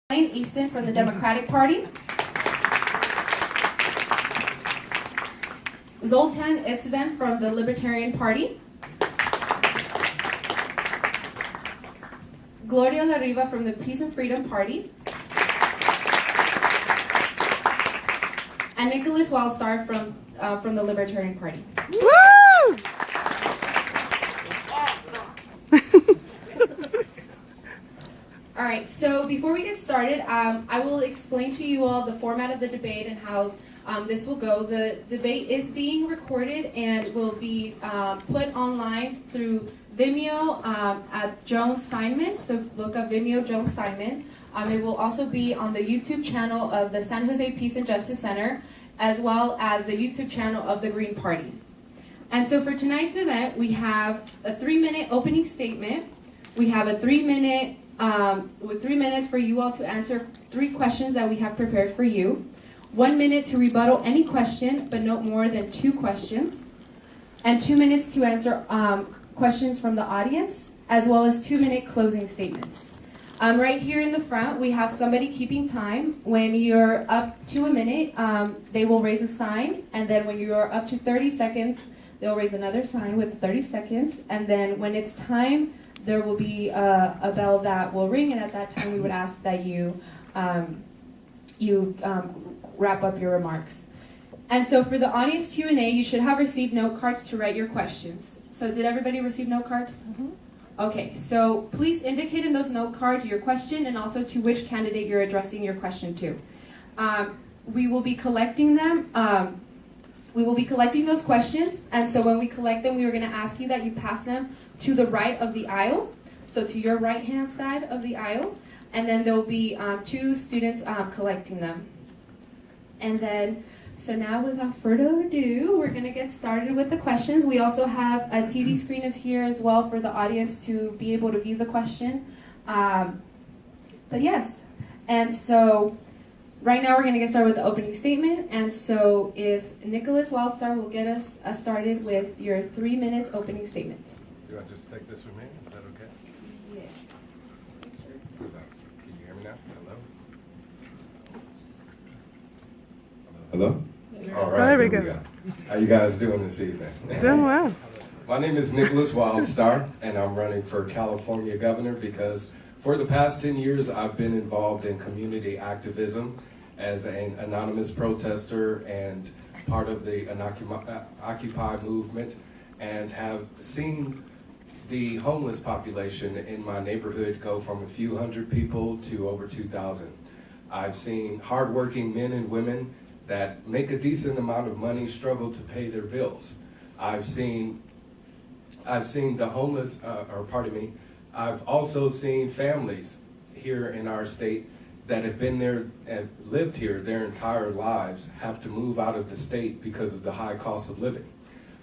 Delaine, Easton from the Democratic Party. Zoltan, Istvan from the Libertarian Party. Gloria Riva from the Peace and Freedom Party. And Nickolas Wildstar from the Libertarian Party. Woo! All right, so before we get started, I will explain to you all the format of the debate and how this will go. The debate is being recorded and will be put online through Vimeo at Jones Simon. So look up Vimeo Jones Simon. It will also be on the YouTube channel of the San Jose Peace and Justice Center, as well as the YouTube channel of the Green Party. And so for tonight's event, we have a 3-minute opening statement. We have a 3-minute with 3 minutes for you all to answer 3 questions that we have prepared for you. 1 minute to rebuttal any question, but no more than 2 questions. And 2 minutes to answer questions from the audience, as well as 2-minute closing statements. Right here in the front, we have somebody keeping time. When you're up to a minute, they will raise a sign. And then when you're up to 30 seconds, they'll raise another sign with 30 seconds. And then when it's time, there will be a bell that will ring, and at that time we would ask that you wrap up your remarks. And so for the audience Q&A, you should have received note cards to write your questions. So did everybody receive note cards? Mm-hmm. Okay, so please indicate in those note cards your question and also to which candidate you're addressing your question to. We will be collecting them. We will be collecting those questions, and so when we collect them, we are going to ask you that you pass them to the right of the aisle, so to your right-hand side of the aisle, and then there will be 2 students collecting them. And then, so now without further ado, we're going to get started with the questions. We also have a TV screen is here as well for the audience to be able to view the question. But yes, and so right now we're going to get started with the opening statement, and so if Nickolas Wildstar will get us started with your 3 minutes opening statement. Do I just take this with me? Is that okay? Yeah. Can you hear me now? Hello? Hello? All right, There we here go. How you guys doing this evening? Doing well. My name is Nickolas Wildstar, and I'm running for California governor because for the past 10 years, I've been involved in community activism as an anonymous protester and part of the Occupy movement, and have seen the homeless population in my neighborhood go from a few hundred people to over 2,000. I've seen hardworking men and women that make a decent amount of money struggle to pay their bills. I've seen the homeless, I've also seen families here in our state that have been there and lived here their entire lives have to move out of the state because of the high cost of living.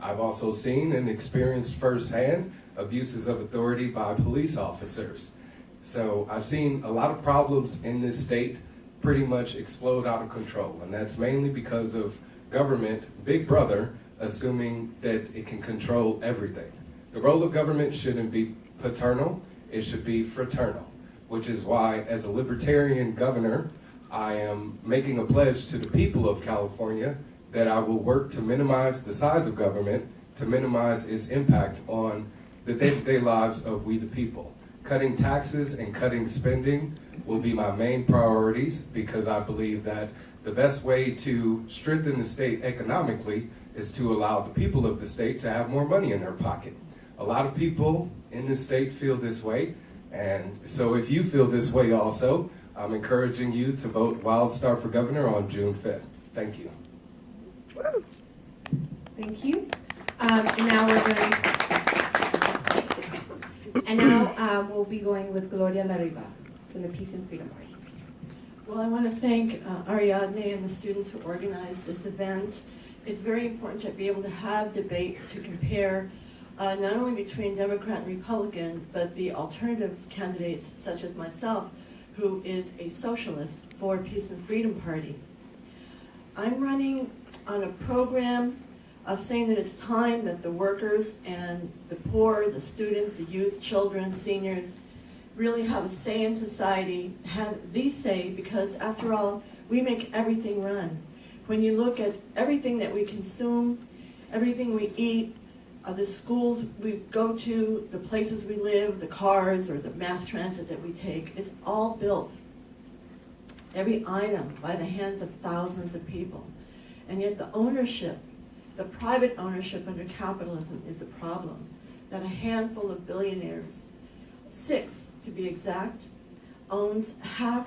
I've also seen and experienced firsthand abuses of authority by police officers. So I've seen a lot of problems in this state pretty much explode out of control, and that's mainly because of government, Big Brother, assuming that it can control everything. The role of government shouldn't be paternal, it should be fraternal, which is why, as a Libertarian governor, I am making a pledge to the people of California that I will work to minimize the size of government, to minimize its impact on the day-to-day lives of we the people. Cutting taxes and cutting spending will be my main priorities because I believe that the best way to strengthen the state economically is to allow the people of the state to have more money in their pocket. A lot of people in the state feel this way, and so if you feel this way also, I'm encouraging you to vote Wildstar for governor on June 5th. Thank you. Thank you. Now we'll be going with Gloria Riva from the Peace and Freedom Party. Well, I want to thank Ariadne and the students who organized this event. It's very important to be able to have debate to compare not only between Democrat and Republican, but the alternative candidates such as myself, who is a socialist for Peace and Freedom Party. I'm running on a program of saying that it's time that the workers and the poor, the students, the youth, children, seniors, really have a say in society, have the say, because after all, we make everything run. When you look at everything that we consume, everything we eat, the schools we go to, the places we live, the cars or the mass transit that we take, it's all built, every item, by the hands of thousands of people. And yet the ownership, the private ownership under capitalism is a problem, that a handful of billionaires, 6 to be exact, owns half,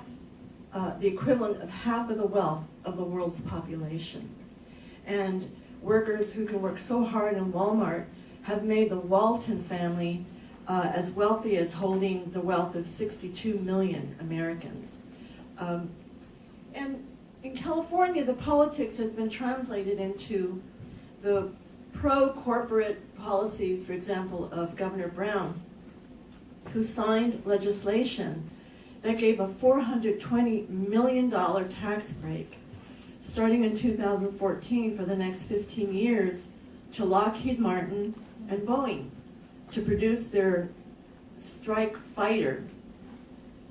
the equivalent of half of the wealth of the world's population. And workers who can work so hard in Walmart have made the Walton family as wealthy as holding the wealth of 62 million Americans. And in California, the politics has been translated into the pro-corporate policies, for example, of Governor Brown, who signed legislation that gave a $420 million tax break starting in 2014 for the next 15 years to Lockheed Martin and Boeing to produce their strike fighter,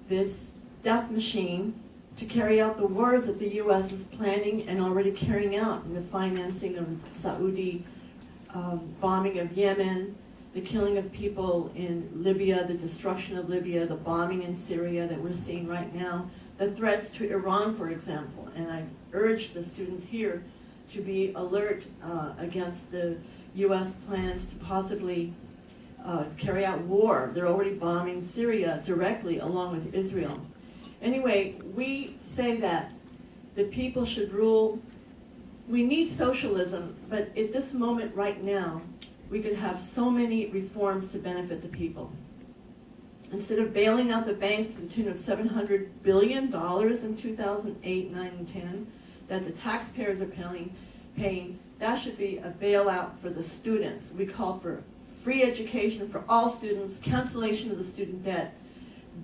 this death machine, to carry out the wars that the U.S. is planning and already carrying out in the financing of Saudi bombing of Yemen, the killing of people in Libya, the destruction of Libya, the bombing in Syria that we're seeing right now, the threats to Iran, for example. And I urge the students here to be alert against the U.S. plans to possibly carry out war. They're already bombing Syria directly along with Israel. Anyway, we say that the people should rule. We need socialism, but at this moment right now, we could have so many reforms to benefit the people. Instead of bailing out the banks to the tune of $700 billion in 2008, 9, and 10, that the taxpayers are paying, that should be a bailout for the students. We call for free education for all students, cancellation of the student debt,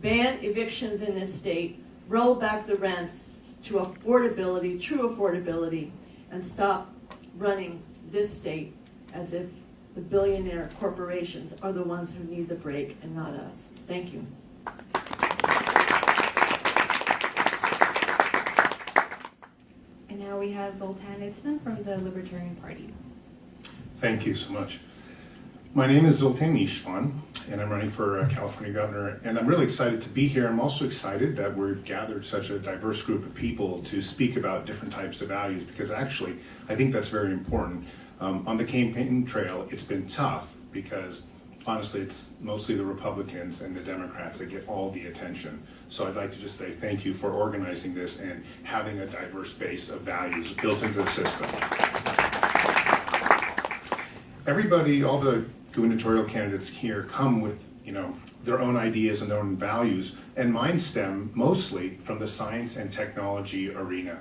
ban evictions in this state, roll back the rents to affordability, true affordability, and stop running this state as if the billionaire corporations are the ones who need the break and not us. Thank you. And now we have Zoltan Istvan from the Libertarian Party. Thank you so much. My name is Zoltan Istvan, and I'm running for California governor, and I'm really excited to be here. I'm also excited that we've gathered such a diverse group of people to speak about different types of values, because actually, I think that's very important. On the campaign trail, it's been tough because honestly, it's mostly the Republicans and the Democrats that get all the attention. So I'd like to just say thank you for organizing this and having a diverse base of values built into the system. Everybody, all the gubernatorial candidates here come with, their own ideas and their own values, and mine stem mostly from the science and technology arena.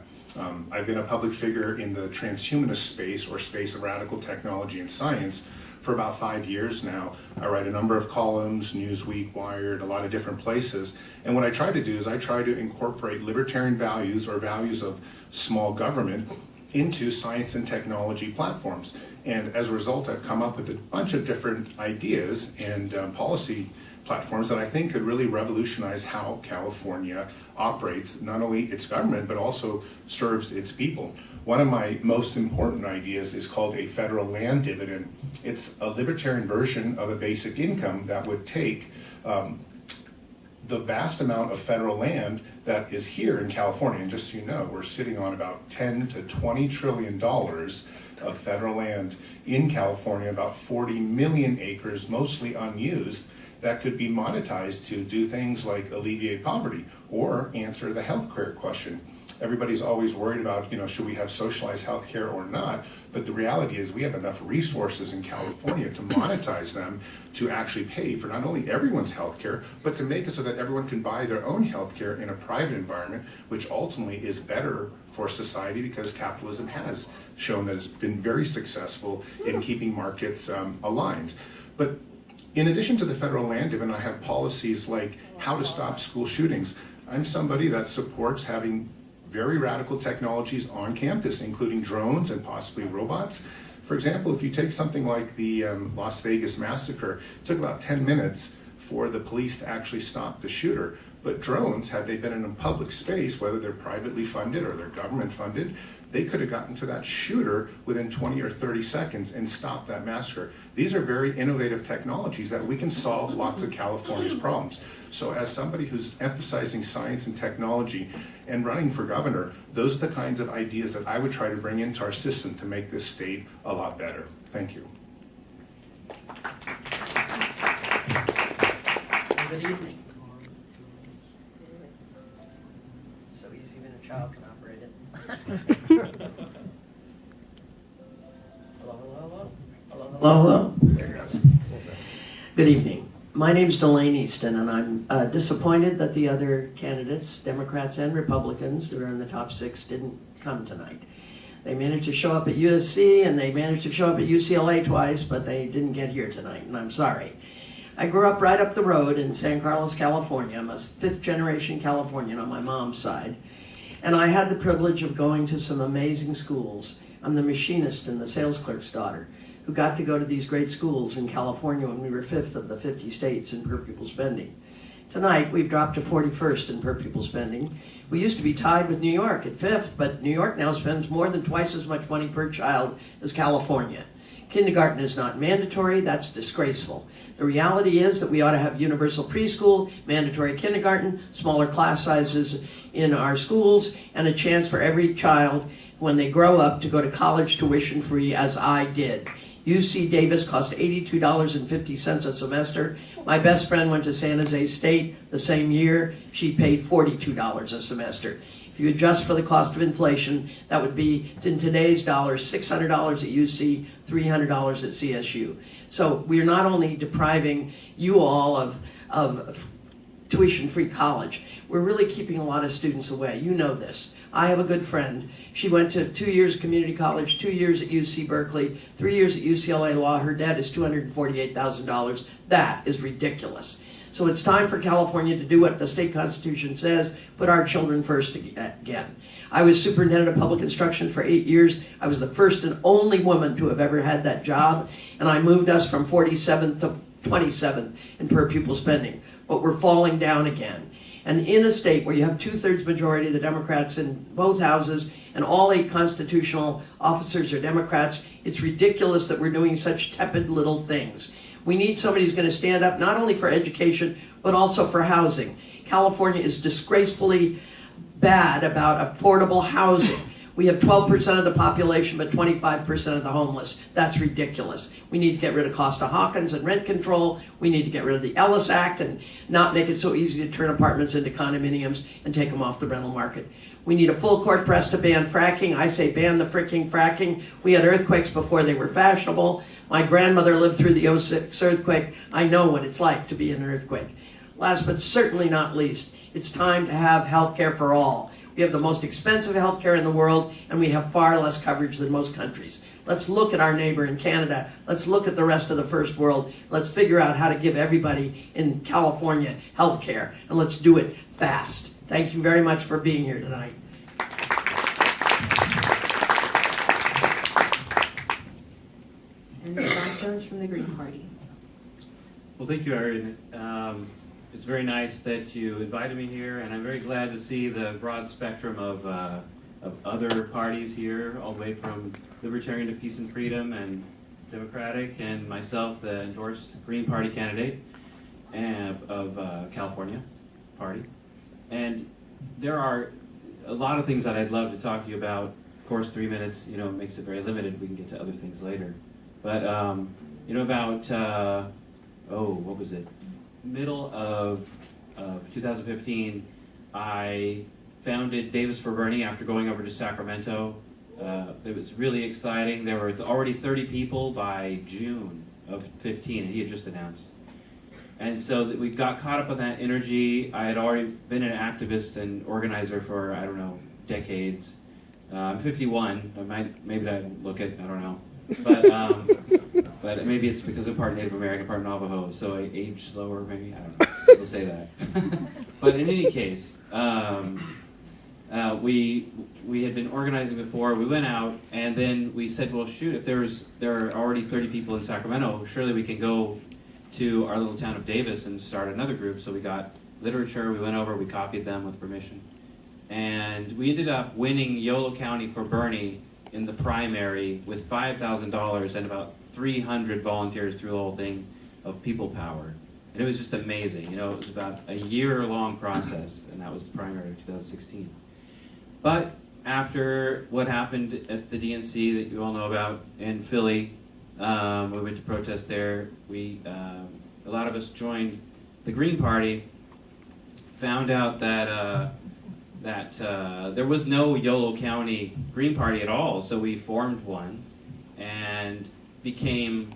I've been a public figure in the transhumanist space, or space of radical technology and science, for about 5 years now. I write a number of columns, Newsweek, Wired, a lot of different places. And what I try to do is I try to incorporate libertarian values, or values of small government, into science and technology platforms. And as a result, I've come up with a bunch of different ideas and policy platforms that I think could really revolutionize how California operates, not only its government, but also serves its people. One of my most important ideas is called a federal land dividend. It's a libertarian version of a basic income that would take the vast amount of federal land that is here in California. And just so you know, we're sitting on about $10 to $20 trillion of federal land in California, about 40 million acres, mostly unused, that could be monetized to do things like alleviate poverty or answer the healthcare question. Everybody's always worried about, should we have socialized healthcare or not? But the reality is we have enough resources in California to monetize them to actually pay for not only everyone's healthcare, but to make it so that everyone can buy their own healthcare in a private environment, which ultimately is better for society, because capitalism has shown that it's been very successful in keeping markets aligned. But in addition to the federal land dividend, I have policies like how to stop school shootings. I'm somebody that supports having very radical technologies on campus, including drones and possibly robots. For example, if you take something like the Las Vegas massacre, it took about 10 minutes for the police to actually stop the shooter. But drones, had they been in a public space, whether they're privately funded or they're government funded, they could have gotten to that shooter within 20 or 30 seconds and stopped that massacre. These are very innovative technologies that we can solve lots of California's problems. So as somebody who's emphasizing science and technology and running for governor, those are the kinds of ideas that I would try to bring into our system to make this state a lot better. Thank you. Good evening. So easy, even a child can operate it. Hello, hello, hello. Hello, hello, hello. There it goes. Good evening. My name is Delaine Easton, and I'm disappointed that the other candidates, Democrats and Republicans, who are in the top 6, didn't come tonight. They managed to show up at USC, and they managed to show up at UCLA twice, but they didn't get here tonight, and I'm sorry. I grew up right up the road in San Carlos, California. I'm a 5th-generation Californian on my mom's side, and I had the privilege of going to some amazing schools. I'm the machinist and the sales clerk's daughter who got to go to these great schools in California when we were 5th of the 50 states in per pupil spending. Tonight, we've dropped to 41st in per pupil spending. We used to be tied with New York at 5th, but New York now spends more than twice as much money per child as California. Kindergarten is not mandatory. That's disgraceful. The reality is that we ought to have universal preschool, mandatory kindergarten, smaller class sizes in our schools, and a chance for every child when they grow up to go to college tuition free, as I did. UC Davis cost $82.50 a semester. My best friend went to San Jose State the same year. She paid $42 a semester. If you adjust for the cost of inflation, that would be, in today's dollars, $600 at UC, $300 at CSU. So we're not only depriving you all of tuition-free college, we're really keeping a lot of students away. You know this. I have a good friend. She went to 2 years community college, 2 years at UC Berkeley, 3 years at UCLA Law. Her debt is $248,000. That is ridiculous. So it's time for California to do what the state constitution says, put our children first again. I was superintendent of public instruction for 8 years. I was the first and only woman to have ever had that job, and I moved us from 47th to 27th in per pupil spending. But we're falling down again. And in a state where you have 2/3 majority of the Democrats in both houses and all 8 constitutional officers are Democrats, it's ridiculous that we're doing such tepid little things. We need somebody who's going to stand up not only for education, but also for housing. California is disgracefully bad about affordable housing. We have 12% of the population, but 25% of the homeless. That's ridiculous. We need to get rid of Costa-Hawkins and rent control. We need to get rid of the Ellis Act and not make it so easy to turn apartments into condominiums and take them off the rental market. We need a full court press to ban fracking. I say ban the fricking fracking. We had earthquakes before they were fashionable. My grandmother lived through the 06 earthquake. I know what it's like to be in an earthquake. Last but certainly not least, it's time to have health care for all. We have the most expensive health care in the world, and we have far less coverage than most countries. Let's look at our neighbor in Canada. Let's look at the rest of the first world. Let's figure out how to give everybody in California health care, and let's do it fast. Thank you very much for being here tonight. And Bob Jones from the Green Party. Well, thank you, Erin. It's very nice that you invited me here, and I'm very glad to see the broad spectrum of other parties here, all the way from Libertarian to Peace and Freedom and Democratic, and myself, the endorsed Green Party candidate of California Party. And there are a lot of things that I'd love to talk to you about. Of course, 3 minutes, makes it very limited. We can get to other things later. But, about, what was it? Middle of 2015, I founded Davis for Bernie after going over to Sacramento. It was really exciting. There were already 30 people by June of 15, and he had just announced. And so we got caught up on that energy. I had already been an activist and organizer for, decades. I'm 51. Maybe I look it, I don't know. But maybe it's because I'm part Native American, part Navajo, so I age slower, maybe, I don't know. People say that. But in any case, we had been organizing before. We went out, and then we said, well, shoot, if there are already 30 people in Sacramento, surely we can go to our little town of Davis and start another group. So we got literature, we went over, we copied them with permission. And we ended up winning Yolo County for Bernie in the primary with $5,000 and about 300 volunteers through the whole thing of people power. And it was just amazing. You know, it was about a year-long process, and that was the primary of 2016. But after what happened at the DNC that you all know about in Philly, we went to protest there. A lot of us joined the Green Party, found out that there was no Yolo County Green Party at all, so we formed one and became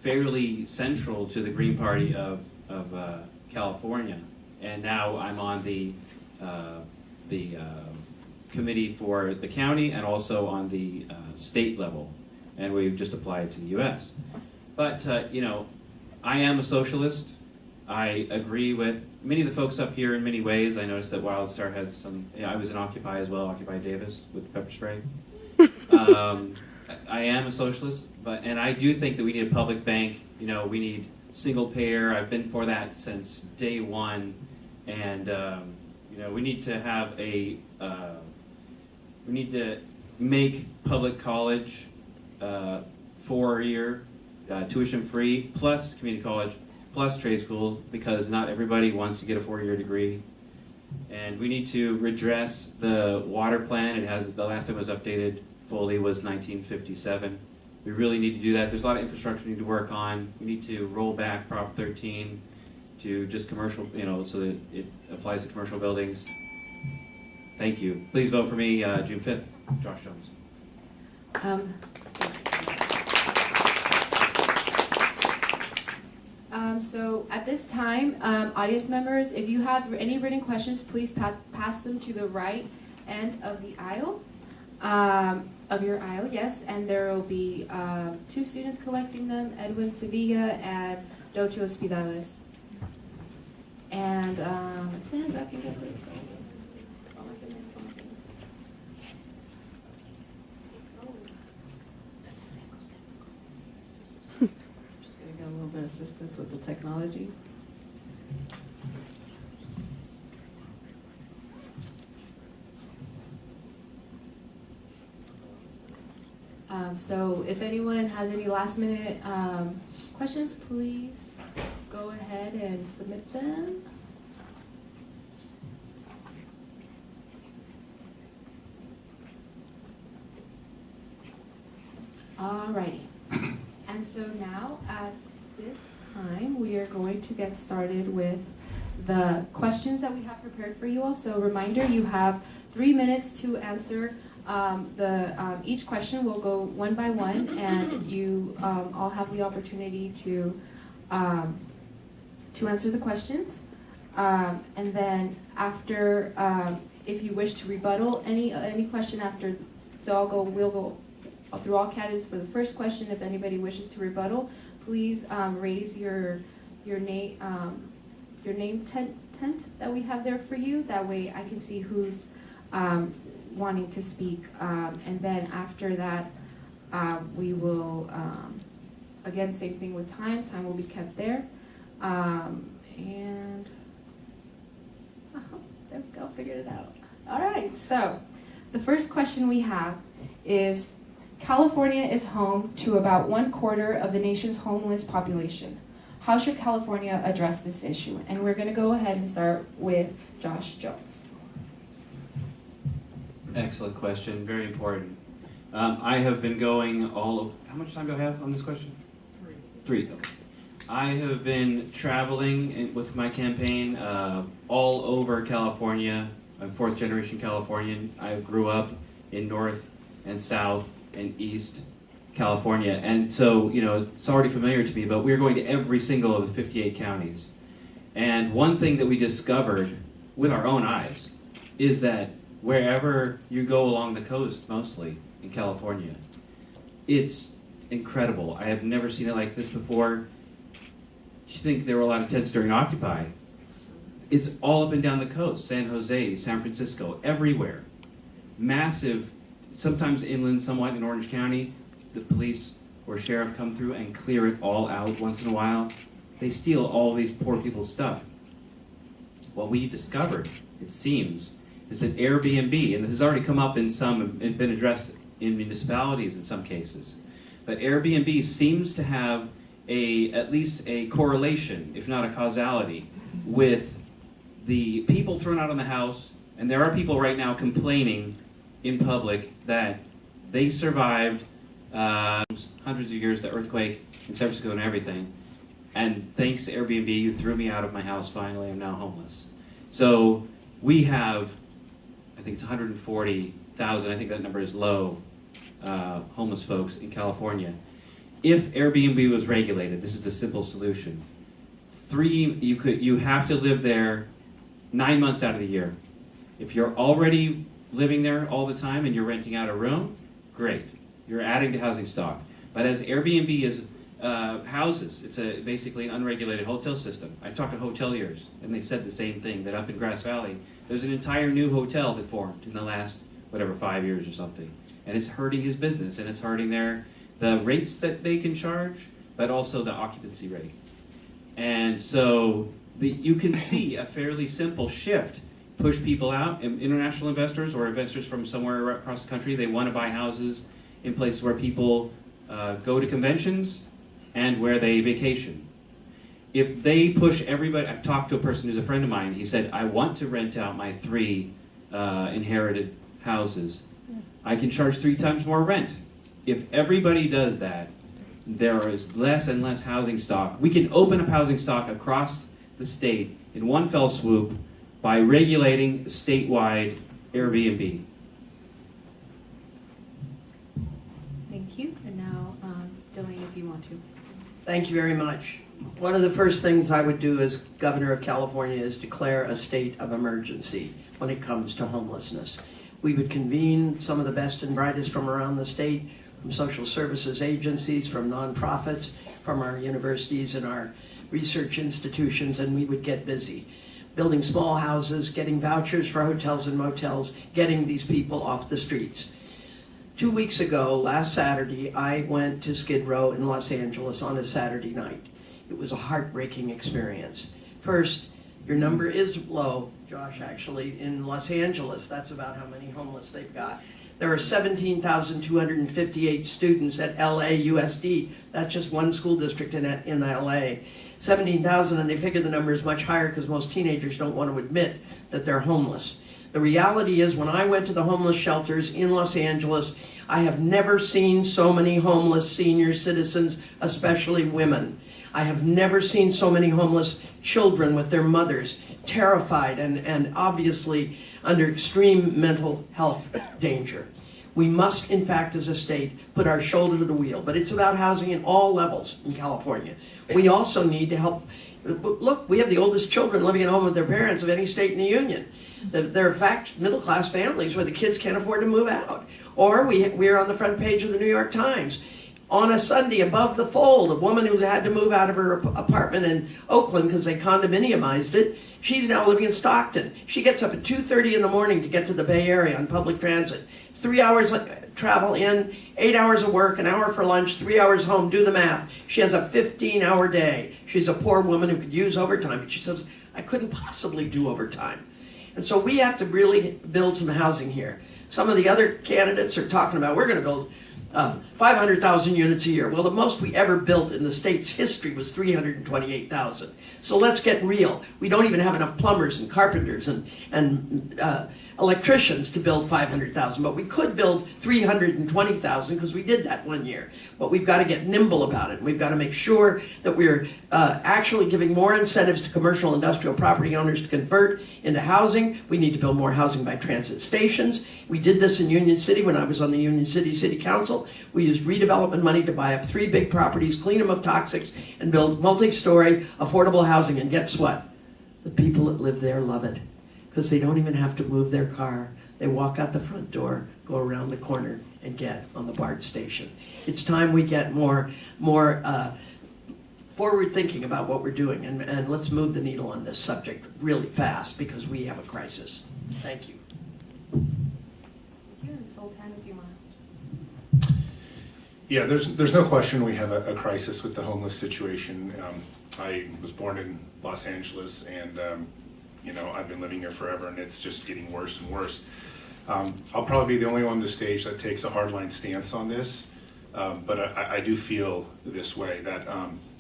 fairly central to the Green Party of California. And now I'm on the committee for the county and also on the state level, and we've just applied to the U.S. But you know, I am a socialist. I agree with many of the folks up here in many ways. I noticed that Wildstar had some. I was in Occupy as well, Occupy Davis with pepper spray. I am a socialist, and I do think that we need a public bank. You know, we need single payer. I've been for that since day one, and you know, we need to have we need to make public college 4-year tuition free, plus community college, plus trade school, because not everybody wants to get a 4-year degree. And we need to redress the water plan. It has, the last time it was updated fully was 1957. We really need to do that. There's a lot of infrastructure we need to work on. We need to roll back Prop 13 to just commercial, you know, so that it applies to commercial buildings. Thank you. Please vote for me June 5th. Josh Jones. So at this time, audience members, if you have any written questions, please pass them to the right end of the aisle, of your aisle, yes, and there will be 2 students collecting them, Edwin Sevilla and Docho Espidales. And as soon as I can get this going. Oh my goodness, oh my goodness. Just gonna get a little bit of assistance with the technology. So if anyone has any last minute questions, please go ahead and submit them. Alrighty. And so now at this time, we are going to get started with the questions that we have prepared for you all. So reminder, you have 3 minutes to answer each question. Will go one by one, and you all have the opportunity to answer the questions. And then after, if you wish to rebuttal any question after, so we'll go through all candidates for the first question. If anybody wishes to rebuttal, please raise your name tent that we have there for you. That way I can see who's wanting to speak. And then after that, we will, again, same thing with time. Time will be kept there. And there we go, figured it out. All right, so the first question we have is, California is home to about 1/4 of the nation's homeless population. How should California address this issue? And we're going to go ahead and start with Josh Jones. Excellent question, very important. I have been going how much time do I have on this question? 3. Okay. I have been traveling with my campaign all over California. I'm 4th generation Californian. I grew up in North and South and East California. And so, you know, it's already familiar to me, but we're going to every single of the 58 counties. And one thing that we discovered with our own eyes is that wherever you go along the coast, mostly in California, it's incredible. I have never seen it like this before. You think there were a lot of tents during Occupy. It's all up and down the coast, San Jose, San Francisco, everywhere. Massive, sometimes inland, somewhat in Orange County. The police or sheriff come through and clear it all out once in a while. they steal all these poor people's stuff. What we discovered, it seems, is that Airbnb, and this has already come up in some, and been addressed in municipalities in some cases, but Airbnb seems to have at least a correlation, if not a causality, with the people thrown out of the house, and there are people right now complaining in public that they survived hundreds of years, the earthquake in San Francisco and everything, and thanks to Airbnb, you threw me out of my house finally, I'm now homeless. So we have, I think it's 140,000, I think that number is low, homeless folks in California. If Airbnb was regulated, this is the simple solution. You have to live there 9 months out of the year. If you're already living there all the time and you're renting out a room, great. You're adding to housing stock. But as Airbnb is houses, it's basically an unregulated hotel system. I talked to hoteliers, and they said the same thing, that up in Grass Valley, there's an entire new hotel that formed in the last, 5 years or something. And it's hurting his business, and it's hurting the rates that they can charge, but also the occupancy rate. And so you can see a fairly simple shift. Push people out, international investors or investors from somewhere across the country, they want to buy houses in places where people go to conventions and where they vacation. If they push everybody, I've talked to a person who's a friend of mine, he said, I want to rent out my 3 inherited houses. I can charge 3 times more rent. If everybody does that, there is less and less housing stock. We can open up housing stock across the state in one fell swoop by regulating statewide Airbnb. Thank you. And now, Delaine, if you want to. Thank you very much. One of the first things I would do as governor of California is declare a state of emergency when it comes to homelessness. We would convene some of the best and brightest from around the state, from social services agencies, from nonprofits, from our universities and our research institutions, and we would get busy. Building small houses, getting vouchers for hotels and motels, getting these people off the streets. 2 weeks ago, last Saturday, I went to Skid Row in Los Angeles on a Saturday night. It was a heartbreaking experience. First, your number is low, Josh, actually, in Los Angeles. That's about how many homeless they've got. There are 17,258 students at LAUSD. That's just one school district in LA. 17,000, and they figure the number is much higher because most teenagers don't want to admit that they're homeless. The reality is, when I went to the homeless shelters in Los Angeles, I have never seen so many homeless senior citizens, especially women. I have never seen so many homeless children with their mothers, terrified and obviously under extreme mental health danger. We must, in fact, as a state, put our shoulder to the wheel, but it's about housing at all levels in California. We also need to help. Look, we have the oldest children living at home with their parents of any state in the union. There are, in fact, middle-class families where the kids can't afford to move out. Or we are on the front page of the New York Times. On a Sunday, above the fold, a woman who had to move out of her apartment in Oakland because they condominiumized it, she's now living in Stockton. She gets up at 2:30 in the morning to get to the Bay Area on public transit. It's 3 hours travel in, 8 hours of work, an hour for lunch, 3 hours home. Do the math. She has a 15-hour day. She's a poor woman who could use overtime. But she says, I couldn't possibly do overtime. And so we have to really build some housing here. Some of the other candidates are talking about, we're going to build 500,000 units a year. Well, the most we ever built in the state's history was 328,000. So let's get real. We don't even have enough plumbers and carpenters and electricians to build 500,000, but we could build 320,000 because we did that one year. But we've got to get nimble about it. We've got to make sure that we're actually giving more incentives to commercial industrial property owners to convert into housing. We need to build more housing by transit stations. We did this in Union City when I was on the Union City City Council. We used redevelopment money to buy up 3 big properties, clean them of toxics, and build multi-story affordable housing. And guess what? The people that live there love it because they don't even have to move their car. They walk out the front door, go around the corner, and get on the BART station. It's time we get more forward thinking about what we're doing, and let's move the needle on this subject really fast because we have a crisis. Thank you. Thank you. And Zoltan, if you want. Yeah, there's no question we have a crisis with the homeless situation. I was born in Los Angeles, and you know, I've been living here forever, and it's just getting worse and worse. I'll probably be the only one on the stage that takes a hardline stance on this, but I do feel this way, that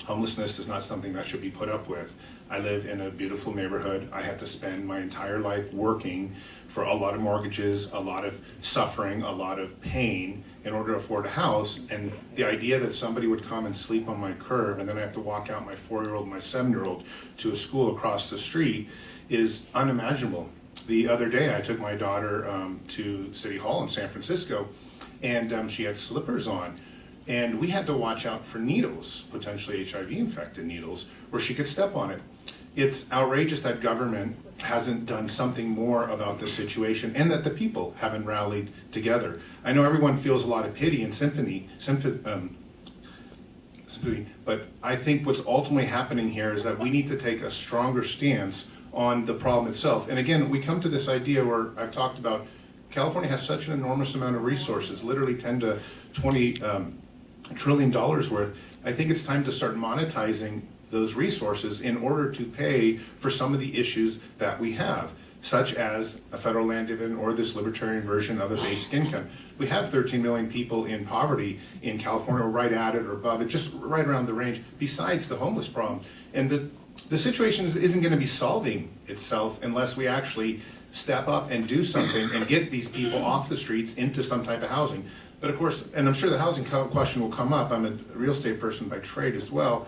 homelessness is not something that should be put up with. I live in a beautiful neighborhood. I had to spend my entire life working for a lot of mortgages, a lot of suffering, a lot of pain in order to afford a house. And the idea that somebody would come and sleep on my curb and then I have to walk out my 4-year-old and my 7-year-old to a school across the street is unimaginable. The other day I took my daughter to City Hall in San Francisco, and she had slippers on. And we had to watch out for needles, potentially HIV-infected needles, where she could step on it. It's outrageous that government hasn't done something more about the situation, and that the people haven't rallied together. I know everyone feels a lot of pity and sympathy, but I think what's ultimately happening here is that we need to take a stronger stance on the problem itself. And again, we come to this idea where I've talked about California has such an enormous amount of resources, literally 10 to 20 trillion dollars worth. I think it's time to start monetizing those resources in order to pay for some of the issues that we have, such as a federal land dividend or this libertarian version of a basic income. We have 13 million people in poverty in California, or right at it or above it, just right around the range, besides the homeless problem. And the situation isn't going to be solving itself unless we actually step up and do something and get these people off the streets into some type of housing. But of course, and I'm sure the housing question will come up, I'm a real estate person by trade as well,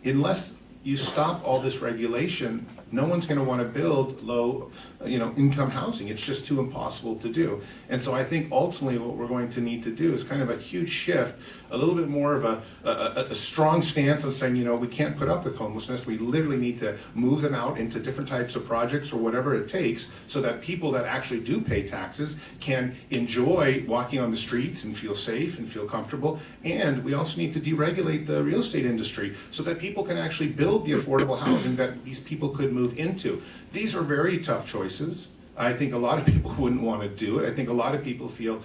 unless you stop all this regulation, no one's going to want to build low, income housing. It's just too impossible to do. And so I think ultimately what we're going to need to do is kind of a huge shift, a little bit more of a strong stance on saying, we can't put up with homelessness. We literally need to move them out into different types of projects or whatever it takes, so that people that actually do pay taxes can enjoy walking on the streets and feel safe and feel comfortable. And we also need to deregulate the real estate industry so that people can actually build the affordable housing that these people could move into. These are very tough choices. I think a lot of people wouldn't want to do it. I think a lot of people feel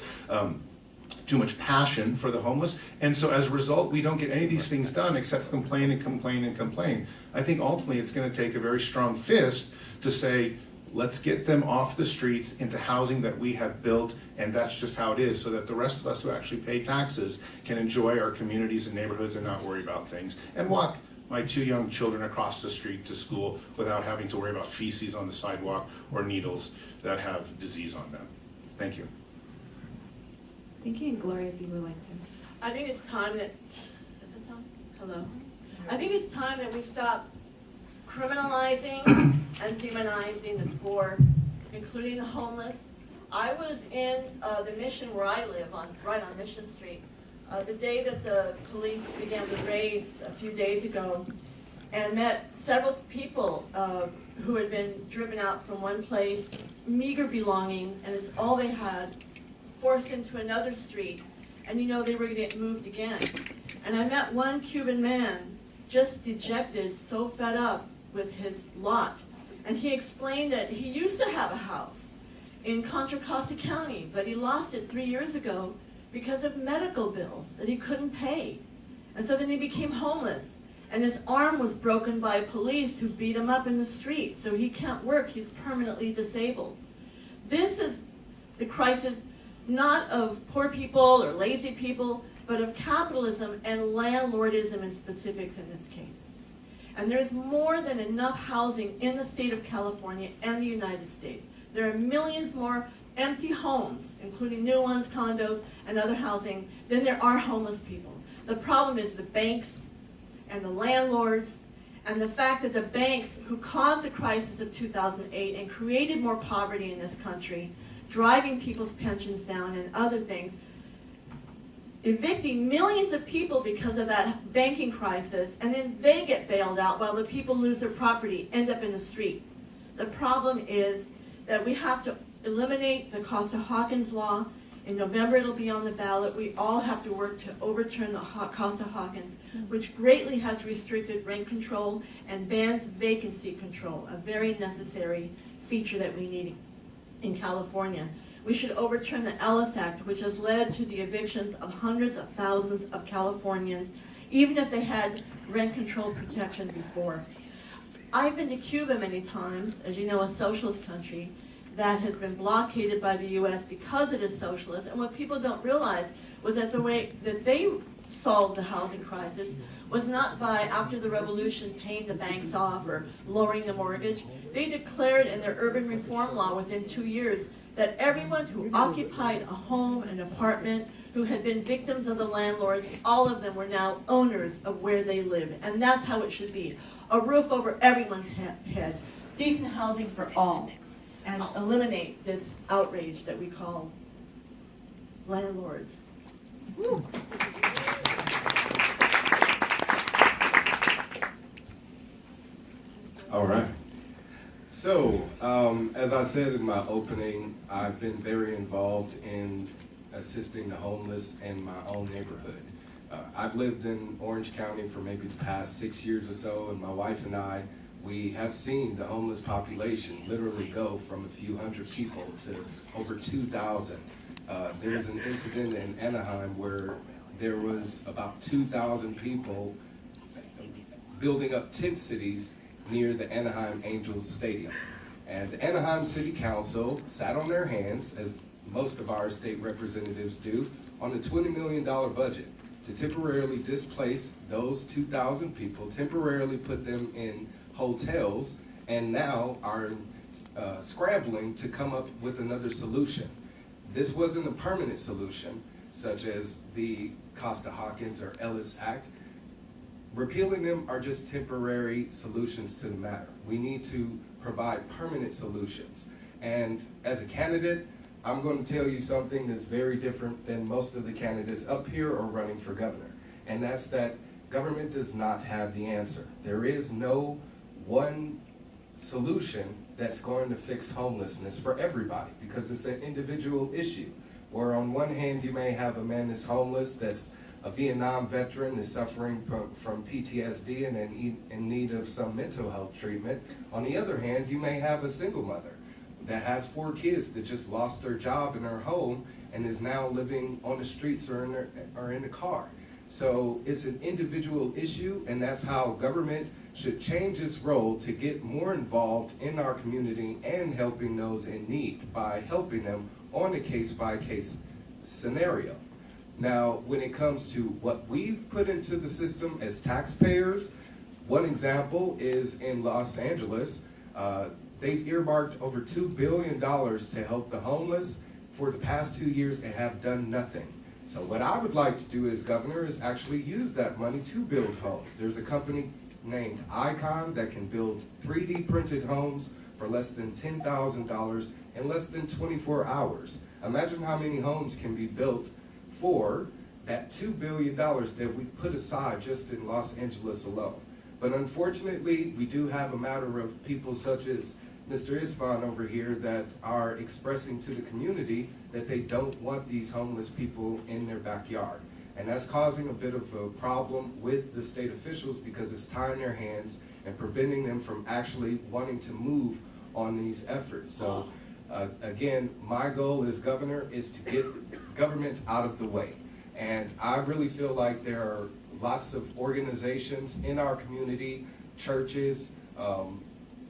too much passion for the homeless. And so as a result, we don't get any of these things done except complain and complain and complain. I think ultimately it's going to take a very strong fist to say, let's get them off the streets into housing that we have built, and that's just how it is, so that the rest of us who actually pay taxes can enjoy our communities and neighborhoods and not worry about things, and walk my 2 young children across the street to school without having to worry about feces on the sidewalk or needles that have disease on them. Thank you. Thank you, and Gloria, if you would like to. I think it's time that, is this on? Hello? I think it's time that we stop criminalizing and demonizing the poor, including the homeless. I was in the Mission where I live, right on Mission Street, the day that the police began the raids a few days ago, and met several people who had been driven out from one place, meager belonging, and it's all they had, forced into another street, and they were going to get moved again. And I met one Cuban man, just dejected, so fed up with his lot, and he explained that he used to have a house in Contra Costa County, but he lost it 3 years ago because of medical bills that he couldn't pay. And so then he became homeless, and his arm was broken by police who beat him up in the street, so he can't work, he's permanently disabled. This is the crisis not of poor people or lazy people, but of capitalism and landlordism in specifics in this case. And there's more than enough housing in the state of California and the United States. There are millions more empty homes, including new ones, condos, and other housing, than there are homeless people. The problem is the banks and the landlords, and the fact that the banks who caused the crisis of 2008 and created more poverty in this country, driving people's pensions down and other things, evicting millions of people because of that banking crisis, and then they get bailed out while the people lose their property, end up in the street. The problem is that we have to eliminate the Costa-Hawkins law. In November it'll be on the ballot. We all have to work to overturn the Costa-Hawkins, which greatly has restricted rent control and bans vacancy control, a very necessary feature that we need in California. We should overturn the Ellis Act, which has led to the evictions of hundreds of thousands of Californians even if they had rent control protection before. I've been to Cuba many times, as you know, a socialist country that has been blockaded by the U.S. because it is socialist. And what people don't realize was that the way that they solved the housing crisis was not by, after the revolution, paying the banks off or lowering the mortgage. They declared in their urban reform law within 2 years that everyone who occupied a home, an apartment, who had been victims of the landlords, all of them were now owners of where they live. And that's how it should be. A roof over everyone's head, decent housing for all, and eliminate this outrage that we call landlords. Woo. All right. So, as I said in my opening, I've been very involved in assisting the homeless in my own neighborhood. I've lived in Orange County for maybe the past 6 years or so, and my wife and I, we have seen the homeless population literally go from a few hundred people to over 2,000. There's an incident in Anaheim where there was about 2,000 people building up tent cities near the Anaheim Angels Stadium. And the Anaheim City Council sat on their hands, as most of our state representatives do, on a $20 million budget to temporarily displace those 2,000 people, temporarily put them in hotels, and now are scrambling to come up with another solution. This wasn't a permanent solution, such as the Costa-Hawkins or Ellis Act. Repealing them are just temporary solutions to the matter. We need to provide permanent solutions. And as a candidate, I'm going to tell you something that's very different than most of the candidates up here or running for governor. And that's that government does not have the answer. There is no one solution that's going to fix homelessness for everybody, because it's an individual issue. Where on one hand you may have a man that's homeless, that's a Vietnam veteran, is suffering from PTSD and in need of some mental health treatment. On the other hand, you may have a single mother that has 4 kids that just lost their job in her home and is now living on the streets or in a car. So it's an individual issue, and that's how government should change its role to get more involved in our community and helping those in need by helping them on a case-by-case scenario. Now, when it comes to what we've put into the system as taxpayers, one example is in Los Angeles. They've earmarked over $2 billion to help the homeless for the past 2 years and have done nothing. So what I would like to do as governor is actually use that money to build homes. There's a company named Icon that can build 3D printed homes for less than $10,000 in less than 24 hours. Imagine how many homes can be built for that $2 billion that we put aside just in Los Angeles alone. But unfortunately, we do have a matter of people such as Mr. Istvan over here that are expressing to the community that they don't want these homeless people in their backyard. And that's causing a bit of a problem with the state officials because it's tying their hands and preventing them from actually wanting to move on these efforts. So again, my goal as governor is to get government out of the way. And I really feel like there are lots of organizations in our community, churches,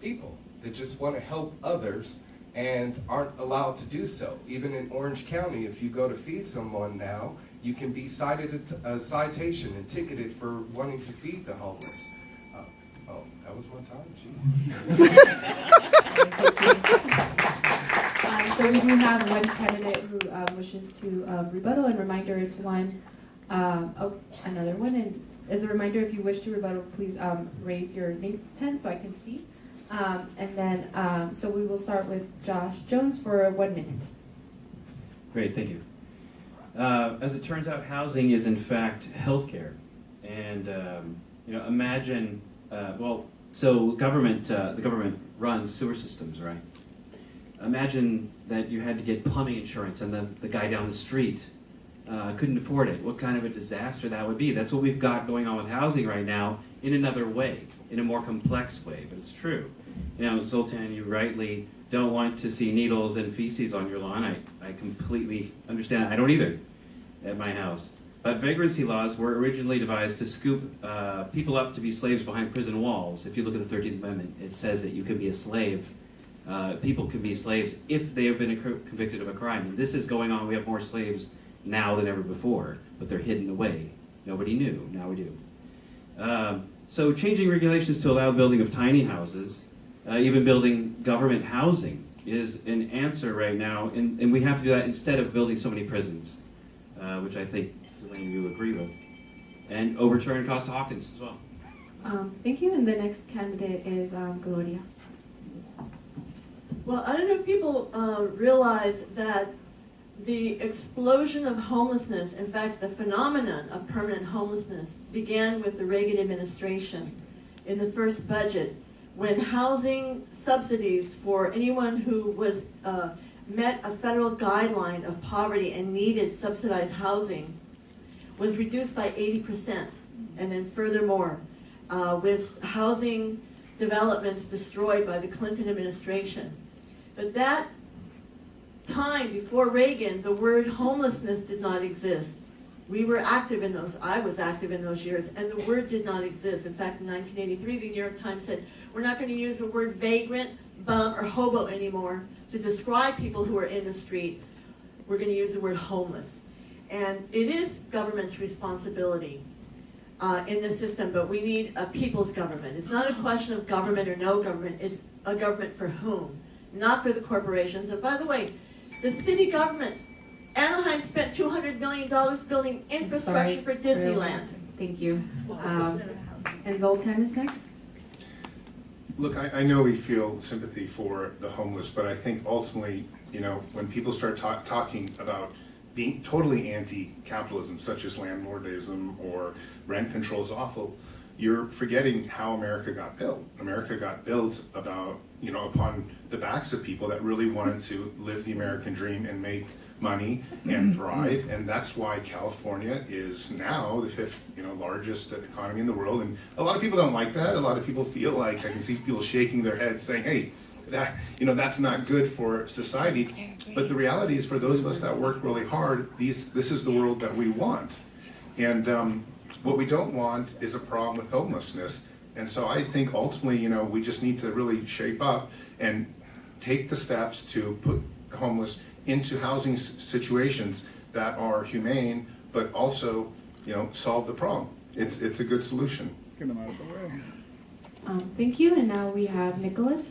people that just want to help others and aren't allowed to do so. Even in Orange County, if you go to feed someone now, you can be cited a citation and ticketed for wanting to feed the homeless. Oh, that was one time? Gee. So we do have one candidate who wishes to rebuttal, and reminder, it's one, another one, and as a reminder, if you wish to rebuttal, please raise your name tent so I can see. And then, so we will start with Josh Jones for 1 minute. Great, thank you. As it turns out, housing is in fact healthcare, and imagine. So the government runs sewer systems, right? Imagine that you had to get plumbing insurance, and the guy down the street couldn't afford it. What kind of a disaster that would be? That's what we've got going on with housing right now, in another way, in a more complex way, but it's true. Zoltan, you rightly don't want to see needles and feces on your lawn. I completely understand. I don't either at my house. But vagrancy laws were originally devised to scoop people up to be slaves behind prison walls. If you look at the 13th Amendment, it says that you can be a slave. People can be slaves if they have been convicted of a crime. And this is going on. We have more slaves now than ever before, but they're hidden away. Nobody knew. Now we do. So changing regulations to allow building of tiny houses, even building government housing, is an answer right now. And we have to do that instead of building so many prisons, which I think Delaine, you agree with. And overturn Costa-Hawkins as well. Thank you, and the next candidate is Gloria. Well, I don't know if people realize that the explosion of homelessness, in fact, the phenomenon of permanent homelessness, began with the Reagan administration in the first budget, when housing subsidies for anyone who was met a federal guideline of poverty and needed subsidized housing was reduced by 80%. And then furthermore, with housing developments destroyed by the Clinton administration. But that time before Reagan, the word homelessness did not exist. We were active in those, I was active in those years, and the word did not exist. In fact, in 1983, the New York Times said, we're not going to use the word vagrant, bum, or hobo anymore to describe people who are in the street. We're going to use the word homeless. And it is government's responsibility in the system, but we need a people's government. It's not a question of government or no government, it's a government for whom? Not for the corporations. And by the way, the city governments, Anaheim spent $200 million building infrastructure for Disneyland. Thank you. And Zoltan is next. Look, I know we feel sympathy for the homeless, but I think ultimately, you know, when people start talking about being totally anti-capitalism, such as landlordism or rent control is awful, you're forgetting how America got built. America got built about, you know, upon the backs of people that really wanted to live the American dream and make money and thrive, and that's why California is now the 5th, you know, largest economy in the world. And a lot of people don't like that. A lot of people feel like, I can see people shaking their heads saying, hey, that, you know, that's not good for society. But the reality is, for those of us that work really hard, this is the world that we want. And what we don't want is a problem with homelessness. And so I think ultimately, you know, we just need to really shape up and take the steps to put the homeless into housing situations that are humane, but also, you know, solve the problem. It's a good solution. Get them out of the way. Thank you, and now we have Nickolas.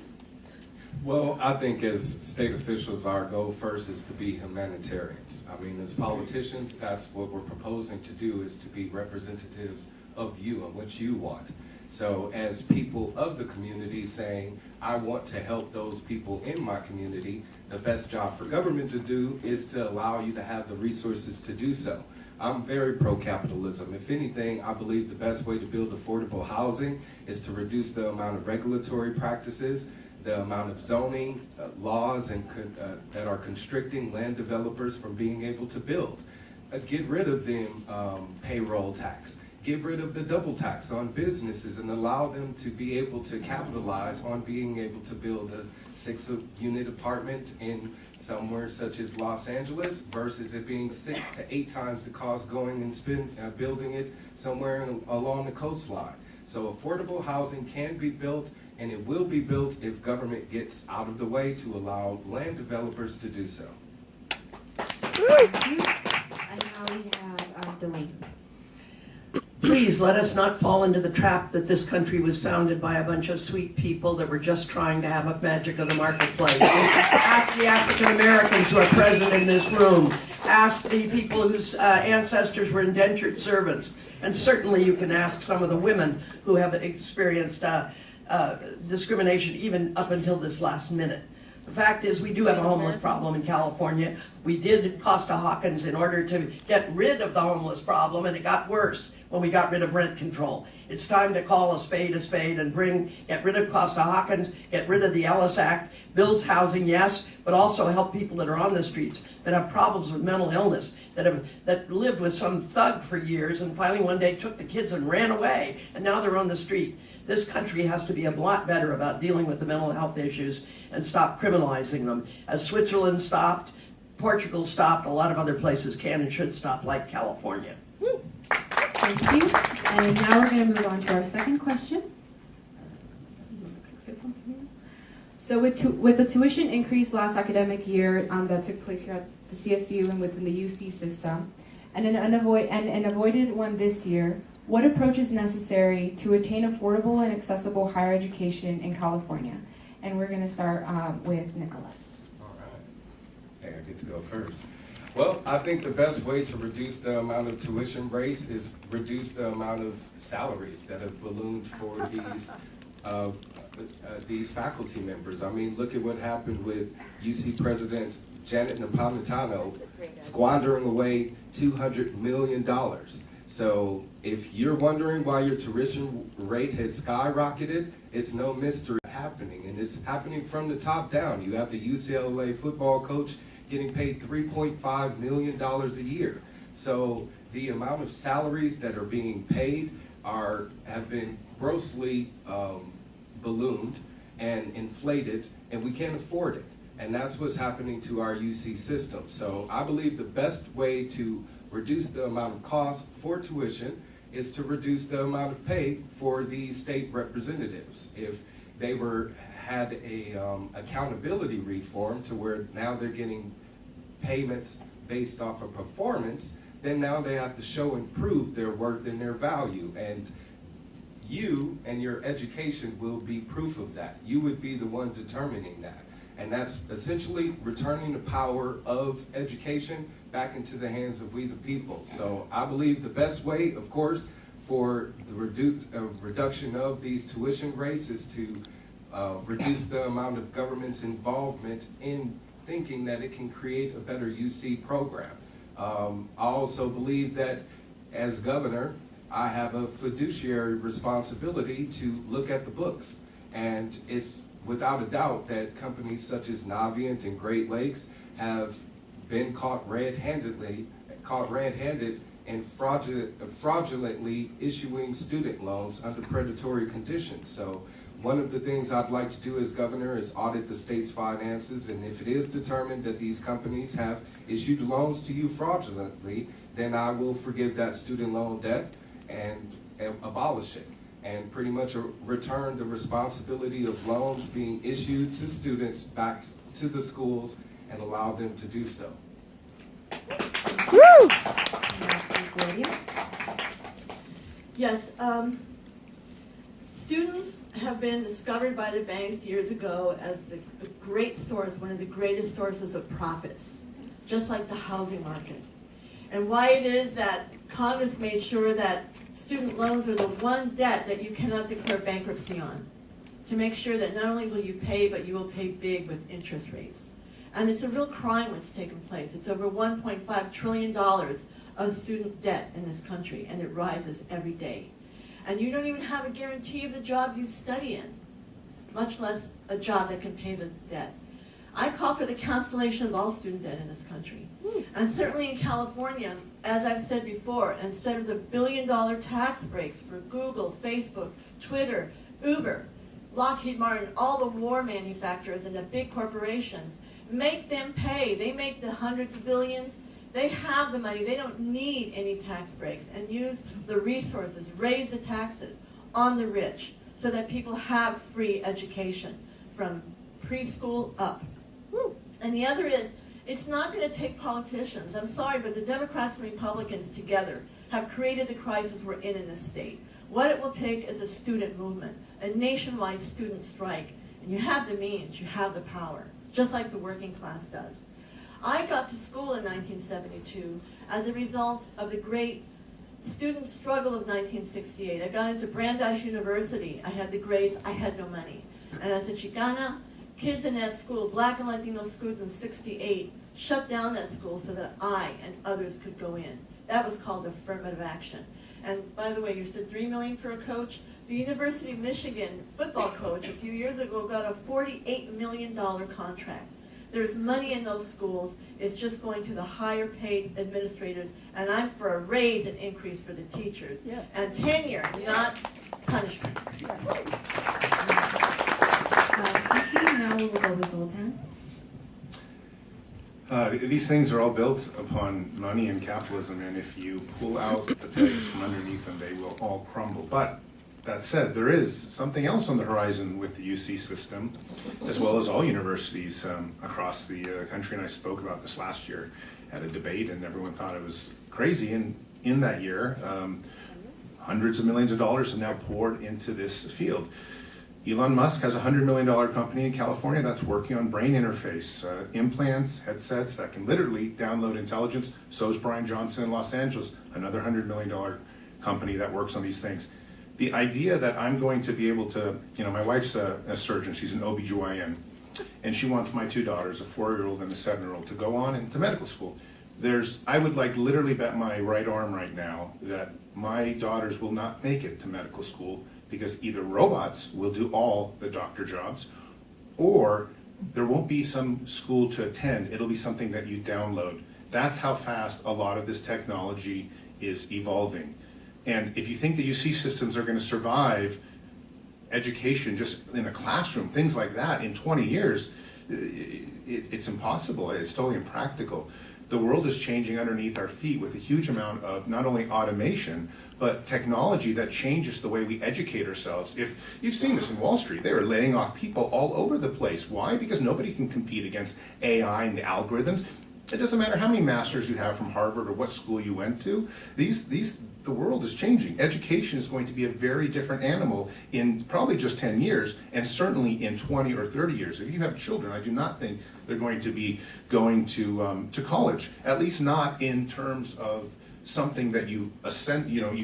Well, I think as state officials, our goal first is to be humanitarians. I mean, as politicians, that's what we're proposing to do, is to be representatives of you and what you want. So as people of the community saying, I want to help those people in my community, the best job for government to do is to allow you to have the resources to do so. I'm very pro-capitalism. If anything, I believe the best way to build affordable housing is to reduce the amount of regulatory practices, the amount of zoning laws and that are constricting land developers from being able to build. Get rid of the payroll tax. Get rid of the double tax on businesses and allow them to be able to capitalize on being able to build a 6-unit apartment in somewhere such as Los Angeles versus it being 6 to 8 times the cost going and building it somewhere along the coastline. So affordable housing can be built, and it will be built if government gets out of the way to allow land developers to do so. Thank you. And now we have Delaine. Please let us not fall into the trap that this country was founded by a bunch of sweet people that were just trying to have a magic of the marketplace. Ask the African Americans who are present in this room. Ask the people whose ancestors were indentured servants. And certainly you can ask some of the women who have experienced discrimination even up until this last minute. The fact is, we do have a homeless problem in California. We did Costa-Hawkins in order to get rid of the homeless problem, and it got worse when we got rid of rent control. It's time to call a spade and get rid of Costa-Hawkins, get rid of the Ellis Act, builds housing, yes, but also help people that are on the streets, that have problems with mental illness, that lived with some thug for years and finally one day took the kids and ran away, and now they're on the street. This country has to be a lot better about dealing with the mental health issues and stop criminalizing them. As Switzerland stopped, Portugal stopped, a lot of other places can and should stop, like California. Thank you. And now we're going to move on to our second question. So with the tuition increase last academic year that took place here at the CSU and within the UC system, and an avoided one this year, what approach is necessary to attain affordable and accessible higher education in California? And we're going to start with Nickolas. All right. Hey, I get to go first. Well, I think the best way to reduce the amount of tuition rates is reduce the amount of salaries that have ballooned for these faculty members. I mean, look at what happened with UC President Janet Napolitano squandering away $200 million. So if you're wondering why your tuition rate has skyrocketed, it's no mystery happening, and it's happening from the top down. You have the UCLA football coach getting paid $3.5 million a year. So the amount of salaries that are being paid have been grossly ballooned and inflated, and we can't afford it. And that's what's happening to our UC system. So I believe the best way to reduce the amount of cost for tuition is to reduce the amount of pay for the state representatives. If they had a accountability reform to where now they're getting payments based off of performance, then now they have to show and prove their worth and their value. And you and your education will be proof of that. You would be the one determining that. And that's essentially returning the power of education back into the hands of we the people. So I believe the best way, of course, for the reduction of these tuition rates is to reduce the amount of government's involvement in thinking that it can create a better UC program. I also believe that as governor, I have a fiduciary responsibility to look at the books. And it's without a doubt that companies such as Navient and Great Lakes have been caught red-handed and fraudulently issuing student loans under predatory conditions. So one of the things I'd like to do as governor is audit the state's finances, and if it is determined that these companies have issued loans to you fraudulently, then I will forgive that student loan debt and abolish it, and pretty much return the responsibility of loans being issued to students back to the schools and allow them to do so. Woo! Gloria. Yes, students have been discovered by the banks years ago as the great source, one of the greatest sources of profits, just like the housing market. And why it is that Congress made sure that student loans are the one debt that you cannot declare bankruptcy on, to make sure that not only will you pay, but you will pay big with interest rates. And it's a real crime what's taken place. It's over $1.5 trillion of student debt in this country, and it rises every day. And you don't even have a guarantee of the job you study in, much less a job that can pay the debt. I call for the cancellation of all student debt in this country. And certainly in California, as I've said before, instead of the billion-dollar tax breaks for Google, Facebook, Twitter, Uber, Lockheed Martin, all the war manufacturers and the big corporations, make them pay. They make the hundreds of billions. They have the money. They don't need any tax breaks, and use the resources, raise the taxes on the rich so that people have free education from preschool up. And the other is, it's not going to take politicians. I'm sorry, but the Democrats and Republicans together have created the crisis we're in this state. What it will take is a student movement, a nationwide student strike. And you have the means, you have the power, just like the working class does. I got to school in 1972 as a result of the great student struggle of 1968. I got into Brandeis University. I had the grades, I had no money. And as a Chicana, kids in that school, black and Latino schools in 68, shut down that school so that I and others could go in. That was called affirmative action. And by the way, you said $3 million for a coach. The University of Michigan football coach a few years ago got a $48 million contract. There's money in those schools. It's just going to the higher paid administrators, and I'm for a raise and increase for the teachers. Yes. And tenure, not punishment. Thank you. Now we will go with Zoltan. These things are all built upon money and capitalism, and if you pull out the pegs from underneath them, they will all crumble. But that said, there is something else on the horizon with the UC system, as well as all universities across the country, and I spoke about this last year at a debate, and everyone thought it was crazy. And in that year, hundreds of millions of dollars have now poured into this field. Elon Musk has a $100 million company in California that's working on brain interface, implants, headsets that can literally download intelligence. So is Brian Johnson in Los Angeles, another $100 million company that works on these things. The idea that I'm going to be able to, my wife's a surgeon, she's an OBGYN, and she wants my two daughters, a 4-year-old and a 7-year-old, to go on into medical school. I would like literally bet my right arm right now that my daughters will not make it to medical school, because either robots will do all the doctor jobs, or there won't be some school to attend. It'll be something that you download. That's how fast a lot of this technology is evolving. And if you think the UC systems are going to survive education just in a classroom, things like that, in 20 years, it's impossible. It's totally impractical. The world is changing underneath our feet with a huge amount of not only automation, but technology that changes the way we educate ourselves. If you've seen this in Wall Street, they are laying off people all over the place. Why? Because nobody can compete against AI and the algorithms. It doesn't matter how many masters you have from Harvard or what school you went to. The world is changing. Education is going to be a very different animal in probably just 10 years, and certainly in 20 or 30 years. If you have children, I do not think they're going to be going to college, at least not in terms of something that you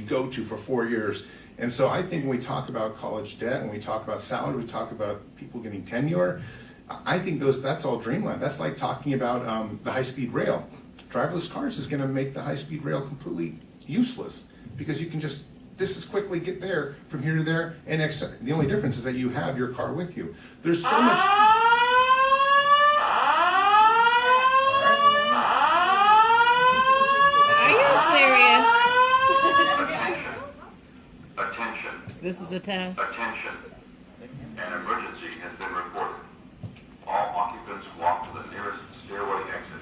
go to for 4 years. And so I think when we talk about college debt, when we talk about salary, we talk about people getting tenure, I think that's all dreamland. That's like talking about the high-speed rail. Driverless cars is going to make the high-speed rail completely useless, because you can just as quickly get there from here to there, and the only difference is that you have your car with you. There's so much. Attention. This is a test. Attention. An emergency has been reported. All occupants walk to the nearest stairway exit.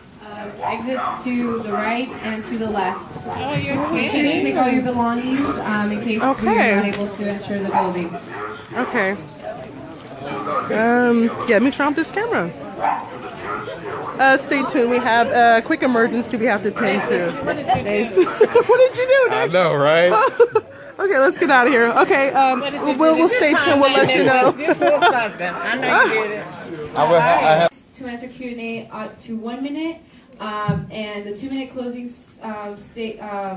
Exits to the right and to the left. Oh, you're Make sure you kidding. take all your belongings in case Okay. we're not able to enter the building. Okay. Yeah, let me turn off this camera. Stay tuned. We have a quick emergency we have to tend to. What did you do? I know, right? Okay, let's get out of here. Okay, we'll stay tuned. We'll let you know. I know you did it. I have To answer Q&A to 1 minute, and the 2-minute closing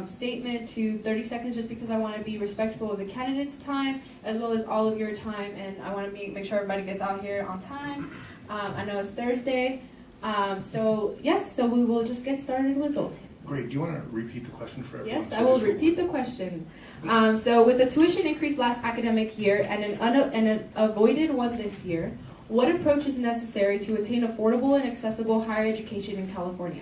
statement to 30 seconds, just because I want to be respectful of the candidates' time as well as all of your time, and I want to make sure everybody gets out here on time. I know it's Thursday, so we will just get started with Zoltan. Great. Do you want to repeat the question for everyone? Yes, I will repeat the question. So with the tuition increase last academic year and an avoided one this year, what approach is necessary to attain affordable and accessible higher education in California?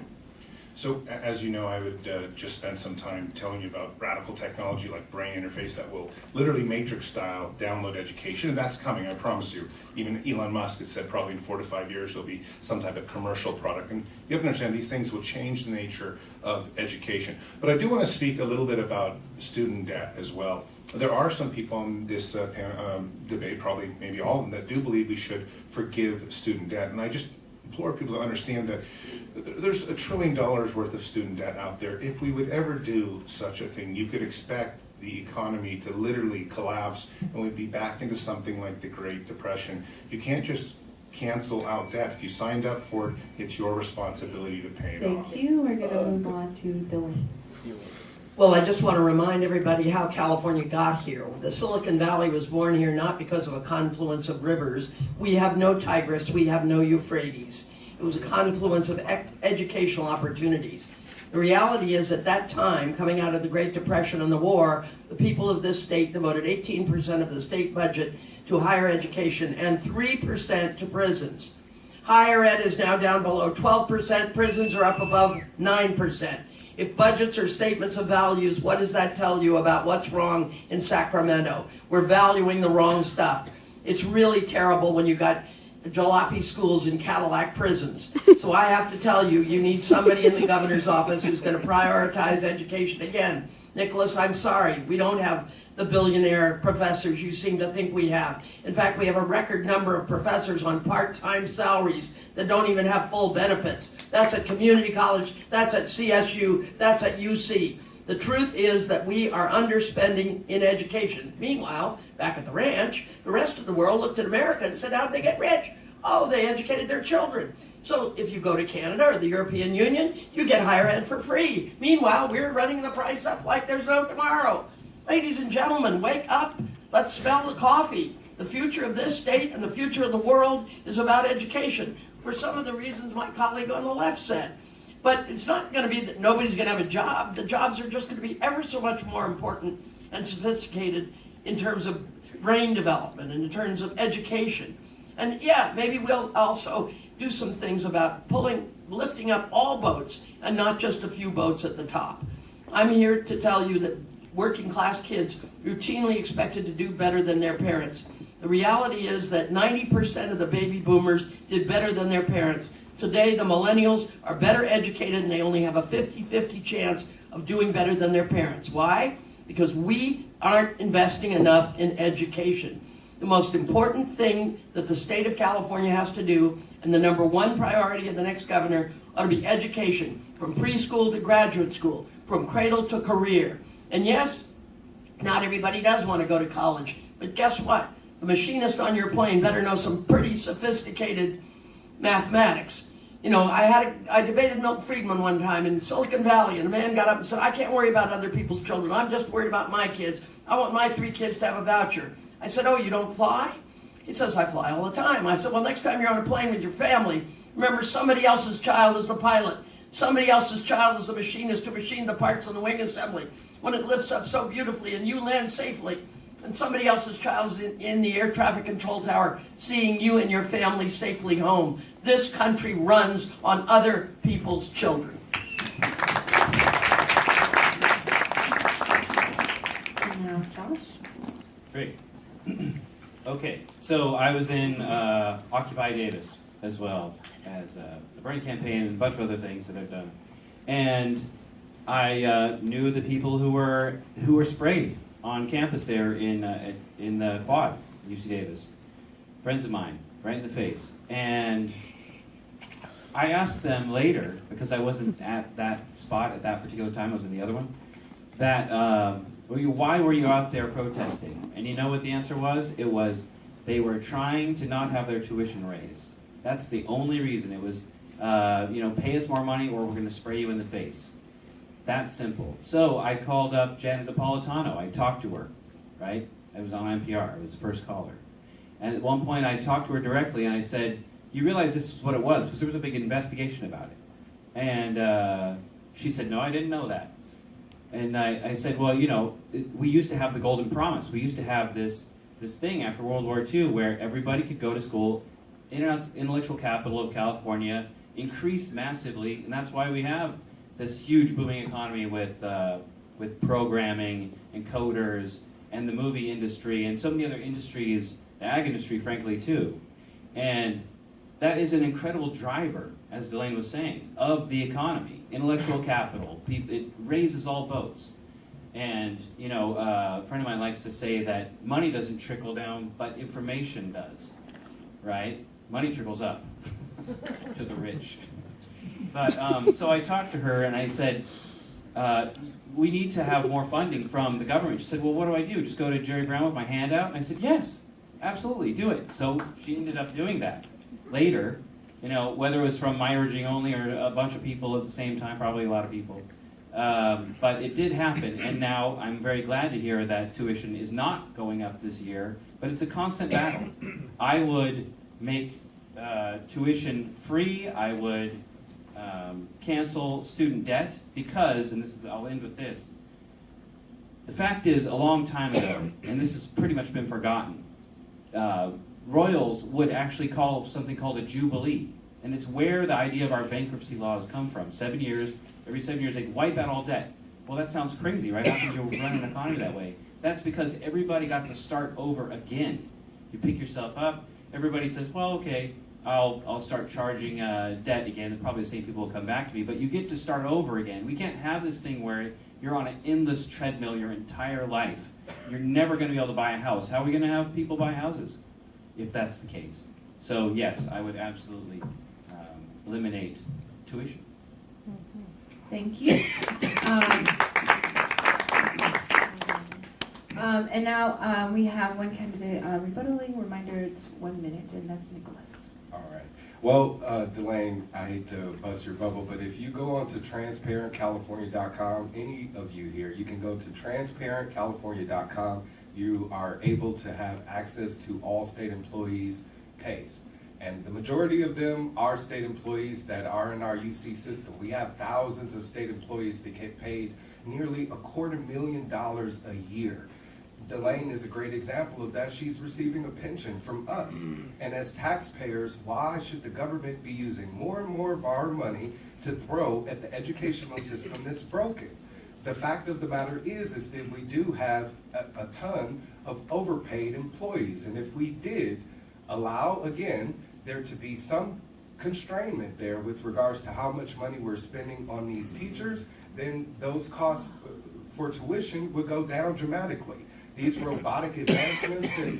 So, as you know, I would just spend some time telling you about radical technology like brain interface that will literally matrix-style download education, and that's coming, I promise you. Even Elon Musk has said probably in 4 to 5 years there'll be some type of commercial product, and you have to understand these things will change the nature of education. But I do want to speak a little bit about student debt as well. There are some people on this debate, probably maybe all of them, that do believe we should forgive student debt, and I just implore people to understand that there's $1 trillion worth of student debt out there. If we would ever do such a thing, you could expect the economy to literally collapse and we'd be back into something like the Great Depression. You can't just cancel out debt. If you signed up for it, it's your responsibility to pay it off. Thank you. We're going to move on to Delaine. Well, I just want to remind everybody how California got here. The Silicon Valley was born here not because of a confluence of rivers. We have no Tigris, we have no Euphrates. It was a confluence of educational opportunities. The reality is, at that time, coming out of the Great Depression and the war, the people of this state devoted 18% of the state budget to higher education and 3% to prisons. Higher ed is now down below 12%, prisons are up above 9%. If budgets are statements of values, what does that tell you about what's wrong in Sacramento? We're valuing the wrong stuff. It's really terrible when you got jalopy schools in Cadillac prisons. So I have to tell you, you need somebody in the governor's office who's going to prioritize education. Again, Nickolas, I'm sorry, we don't have the billionaire professors you seem to think we have. In fact, we have a record number of professors on part-time salaries that don't even have full benefits. That's at community college, that's at CSU, that's at UC. The truth is that we are underspending in education. Meanwhile, back at the ranch, the rest of the world looked at America and said, how'd they get rich? Oh, they educated their children. So if you go to Canada or the European Union, you get higher ed for free. Meanwhile, we're running the price up like there's no tomorrow. Ladies and gentlemen, wake up. Let's smell the coffee. The future of this state and the future of the world is about education, for some of the reasons my colleague on the left said. But it's not going to be that nobody's going to have a job. The jobs are just going to be ever so much more important and sophisticated in terms of brain development and in terms of education. And yeah, maybe we'll also do some things about lifting up all boats and not just a few boats at the top. I'm here to tell you that working class kids routinely expected to do better than their parents. The reality is that 90% of the baby boomers did better than their parents. Today, the millennials are better educated and they only have a 50-50 chance of doing better than their parents. Why? Because we aren't investing enough in education. The most important thing that the state of California has to do, and the number one priority of the next governor, ought to be education, from preschool to graduate school, from cradle to career. And yes, not everybody does want to go to college, but guess what? The machinist on your plane better know some pretty sophisticated mathematics. You know, I debated Milton Friedman one time in Silicon Valley, and a man got up and said, I can't worry about other people's children. I'm just worried about my kids. I want my 3 kids to have a voucher. I said, oh, you don't fly? He says, I fly all the time. I said, well, next time you're on a plane with your family, remember somebody else's child is the pilot. Somebody else's child is the machinist who machined the parts on the wing assembly when it lifts up so beautifully and you land safely. And somebody else's child is in the air traffic control tower seeing you and your family safely home. This country runs on other people's children. Josh? Great. Okay, so I was in Occupy Davis as well as the Bernie campaign and a bunch of other things that I've done. And I knew the people who were sprayed on campus there in the quad, UC Davis. Friends of mine, right in the face. And I asked them later, because I wasn't at that spot at that particular time, I was in the other one, that why were you out there protesting? And you know what the answer was? It was they were trying to not have their tuition raised. That's the only reason. It was, pay us more money or we're going to spray you in the face. That simple. So I called up Janet Napolitano. I talked to her, right? I was on NPR. I was the first caller. And at one point I talked to her directly and I said, you realize this is what it was? Because there was a big investigation about it. And she said, no, I didn't know that. And I said, well, we used to have the Golden Promise. We used to have this thing after World War II where everybody could go to school. Intellectual capital of California increased massively, and that's why we have this huge booming economy with programming and coders and the movie industry and so many other industries, the ag industry, frankly, too. And that is an incredible driver, as Delaine was saying, of the economy. Intellectual capital, it raises all boats. And, a friend of mine likes to say that money doesn't trickle down, but information does, right? Money trickles up to the rich. But, so I talked to her and I said, we need to have more funding from the government. She said, well, what do I do? Just go to Jerry Brown with my hand out? And I said, yes, absolutely, do it. So she ended up doing that. Later, whether it was from my urging only or a bunch of people at the same time, probably a lot of people. But it did happen, and now I'm very glad to hear that tuition is not going up this year, but it's a constant battle. I would make tuition free. I would cancel student debt because, and I'll end with this, the fact is, a long time ago, and this has pretty much been forgotten, royals would actually call something called a jubilee. And it's where the idea of our bankruptcy laws come from. 7 years, every 7 years they'd wipe out all debt. Well, that sounds crazy, right? How can you run an economy that way? That's because everybody got to start over again. You pick yourself up, everybody says, well, okay, I'll start charging debt again, and probably the same people will come back to me, but you get to start over again. We can't have this thing where you're on an endless treadmill your entire life. You're never going to be able to buy a house. How are we going to have people buy houses if that's the case? So yes, I would absolutely eliminate tuition. Thank you. And now we have one candidate rebuttaling. Reminder, it's 1 minute, and that's Nickolas. All right. Well, Delaine, I hate to bust your bubble, but if you go on to transparentcalifornia.com, any of you here, you can go to transparentcalifornia.com. You are able to have access to all state employees' pays. And the majority of them are state employees that are in our UC system. We have thousands of state employees that get paid nearly $250,000 a year. Delaine is a great example of that. She's receiving a pension from us. And as taxpayers, why should the government be using more and more of our money to throw at the educational system that's broken? The fact of the matter is that we do have a ton of overpaid employees. And if we did allow, again, there to be some constrainment there with regards to how much money we're spending on these teachers, then those costs for tuition would go down dramatically. These robotic advancements that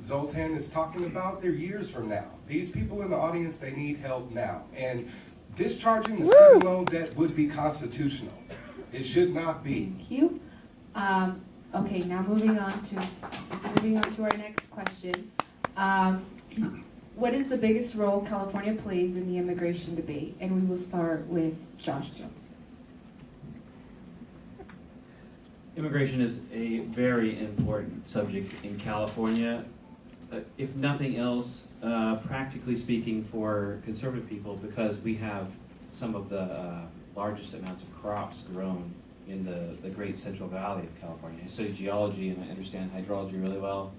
Zoltan is talking about, they're years from now. These people in the audience, they need help now. And discharging the student loan debt would be constitutional. It should not be. Thank you. Okay, now moving on to our next question. What is the biggest role California plays in the immigration debate? And we will start with Josh Jones. Immigration is a very important subject in California. If nothing else, practically speaking, for conservative people, because we have some of the largest amounts of crops grown in the Great Central Valley of California. I study geology and I understand hydrology really well.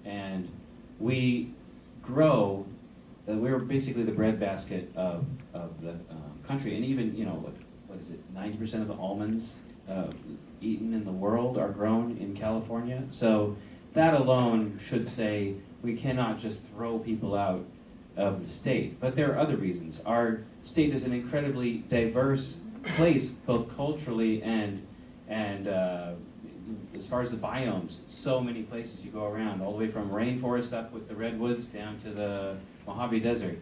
And we grow, we're basically the breadbasket of the country. And even, what is it, 90% of the almonds eaten in the world are grown in California. So that alone should say we cannot just throw people out of the state. But there are other reasons. Our state is an incredibly diverse place, both culturally and as far as the biomes. So many places you go around, all the way from rainforest up with the redwoods down to the Mojave Desert.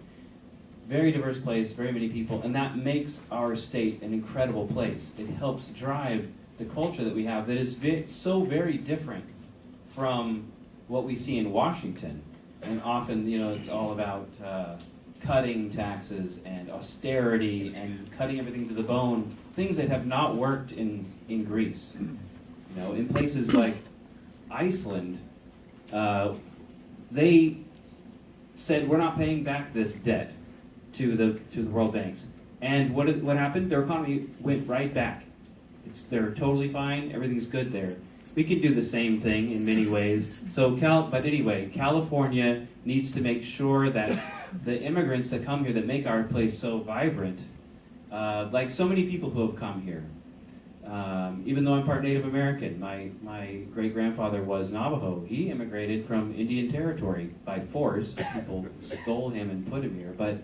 Very diverse place, very many people, and that makes our state an incredible place. It helps drive the culture that we have that is so very different from what we see in Washington. And often, it's all about cutting taxes and austerity and cutting everything to the bone, things that have not worked in Greece. In places like Iceland, they said, we're not paying back this debt to the world banks. And what happened? Their economy went right back. They're totally fine. Everything's good there. We can do the same thing in many ways. But anyway, California needs to make sure that the immigrants that come here that make our place so vibrant, like so many people who have come here, even though I'm part Native American, my great-grandfather was Navajo. He immigrated from Indian Territory by force. People stole him and put him here, but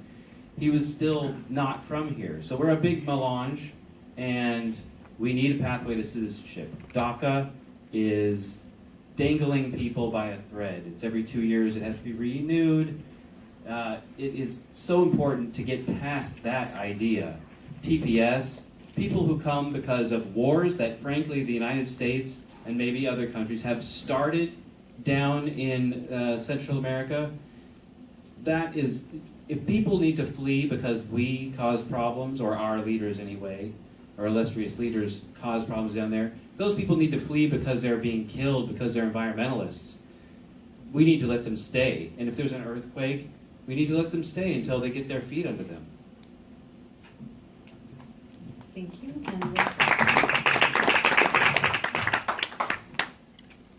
he was still not from here. So we're a big melange, and we need a pathway to citizenship. DACA is dangling people by a thread. It's every 2 years. It has to be renewed. It is so important to get past that idea. TPS, people who come because of wars that, frankly, the United States and maybe other countries have started down in Central America. That is, if people need to flee because we cause problems, or our leaders anyway, or illustrious leaders cause problems down there, those people need to flee because they're being killed, because they're environmentalists. We need to let them stay. And if there's an earthquake, we need to let them stay until they get their feet under them. Thank you.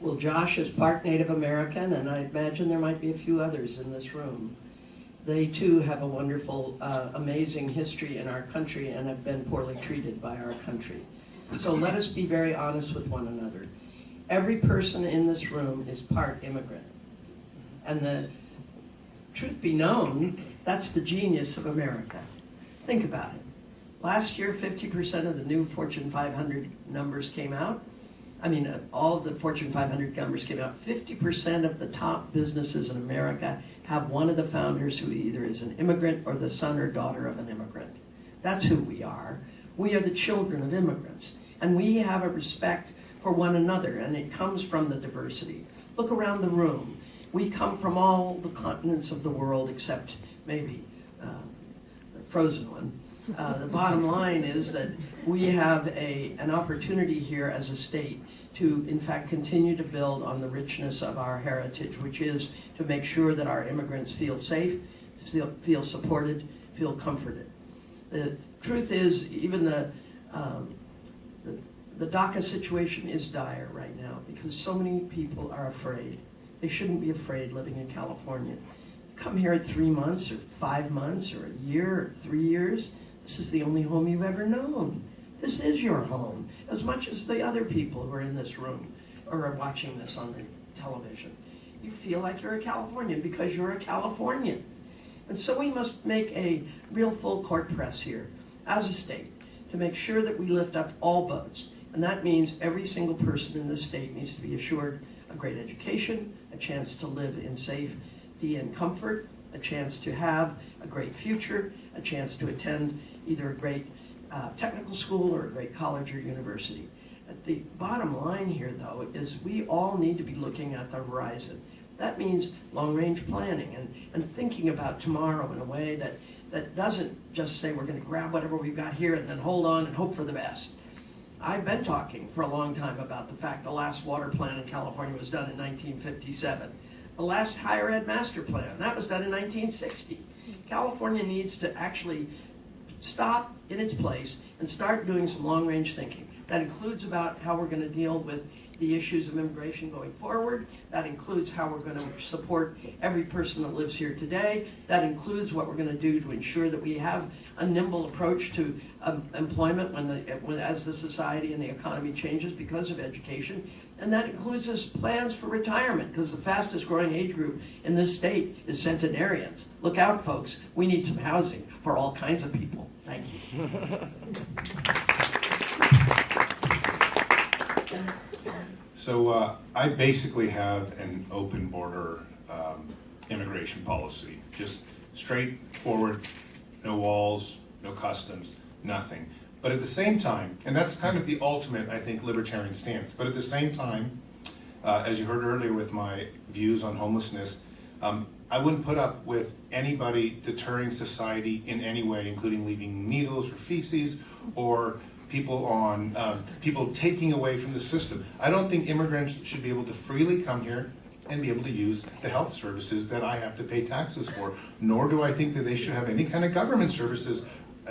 Well, Josh is part Native American, and I imagine there might be a few others in this room. They too have a wonderful, amazing history in our country and have been poorly treated by our country. So let us be very honest with one another. Every person in this room is part immigrant. And truth be known, that's the genius of America. Think about it. Last year, 50% of the new Fortune 500 numbers came out. I mean, all of the Fortune 500 numbers came out. 50% of the top businesses in America have one of the founders who either is an immigrant or the son or daughter of an immigrant. That's who we are. We are the children of immigrants. And we have a respect for one another, and it comes from the diversity. Look around the room. We come from all the continents of the world except maybe the frozen one. The bottom line is that we have an opportunity here as a state to, in fact, continue to build on the richness of our heritage, which is to make sure that our immigrants feel safe, feel supported, feel comforted. The truth is, even the DACA situation is dire right now because so many people are afraid. They shouldn't be afraid living in California. Come here at 3 months or 5 months or a year or 3 years. This is the only home you've ever known. This is your home, as much as the other people who are in this room or are watching this on the television. You feel like you're a Californian because you're a Californian. And so we must make a real full court press here as a state to make sure that we lift up all boats. And that means every single person in this state needs to be assured a great education, a chance to live in safety and comfort, a chance to have a great future, a chance to attend either a great technical school or a great college or university. The bottom line here, though, is we all need to be looking at the horizon. That means long-range planning and thinking about tomorrow in a way that doesn't just say we're going to grab whatever we've got here and then hold on and hope for the best. I've been talking for a long time about the fact the last water plan in California was done in 1957. The last higher ed master plan, that was done in 1960. California needs to actually stop in its place and start doing some long-range thinking. That includes about how we're going to deal with the issues of immigration going forward. That includes how we're going to support every person that lives here today. That includes what we're going to do to ensure that we have a nimble approach to employment as the society and the economy changes because of education. And that includes us plans for retirement, because the fastest growing age group in this state is centenarians. Look out, folks. We need some housing for all kinds of people. Thank you. So I basically have an open border immigration policy, just straightforward, no walls, no customs, nothing. But at the same time, and that's kind of the ultimate, I think, libertarian stance, but at the same time, as you heard earlier with my views on homelessness, I wouldn't put up with anybody deterring society in any way, including leaving needles or feces or people taking away from the system. I don't think immigrants should be able to freely come here and be able to use the health services that I have to pay taxes for, nor do I think that they should have any kind of government services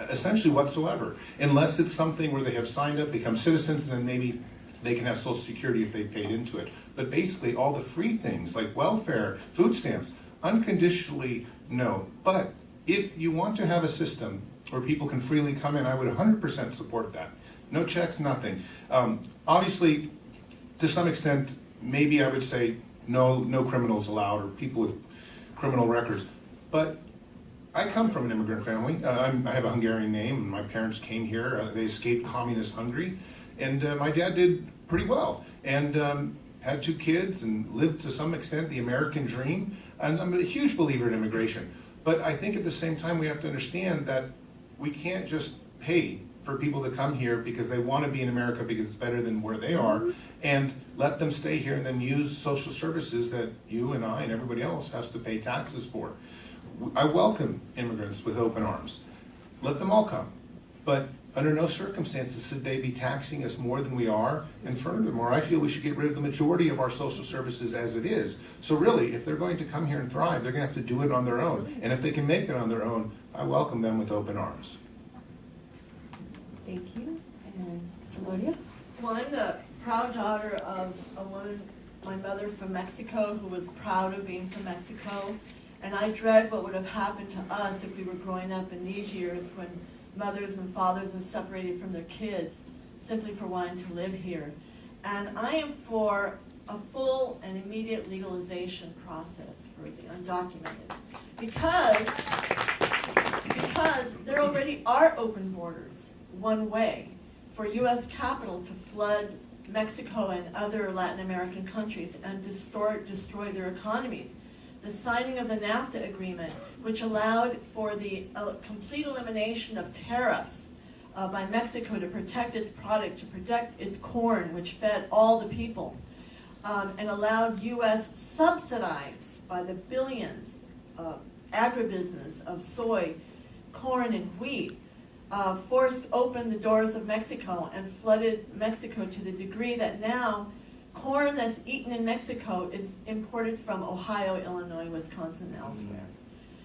essentially whatsoever, unless it's something where they have signed up, become citizens, and then maybe they can have Social Security if they paid into it. But basically all the free things like welfare, food stamps, unconditionally no. But if you want to have a system where people can freely come in, I would 100% support that. No checks, nothing. Obviously, to some extent, maybe I would say no criminals allowed or people with criminal records. But I come from an immigrant family. I have a Hungarian name, and my parents came here. They escaped communist Hungary, and my dad did pretty well, and had 2 kids and lived to some extent the American dream. And I'm a huge believer in immigration. But I think at the same time we have to understand that we can't just pay for people to come here because they want to be in America because it's better than where they are, and let them stay here and then use social services that you and I and everybody else has to pay taxes for. I welcome immigrants with open arms. Let them all come. But under no circumstances should they be taxing us more than we are. And furthermore, I feel we should get rid of the majority of our social services as it is. So really, if they're going to come here and thrive, they're going to have to do it on their own. And if they can make it on their own, I welcome them with open arms. Thank you. And Gloria? Well, I'm the proud daughter of a woman, my mother from Mexico, who was proud of being from Mexico. And I dread what would have happened to us if we were growing up in these years when mothers and fathers are separated from their kids simply for wanting to live here. And I am for a full and immediate legalization process for the undocumented. because there already are open borders one way for U.S. capital to flood Mexico and other Latin American countries and destroy their economies. The signing of the NAFTA agreement, which allowed for the complete elimination of tariffs by Mexico to protect its product, to protect its corn, which fed all the people, and allowed U.S. subsidized by the billions agribusiness of soy, corn, and wheat, forced open the doors of Mexico and flooded Mexico to the degree that now corn that's eaten in Mexico is imported from Ohio, Illinois, Wisconsin, and elsewhere.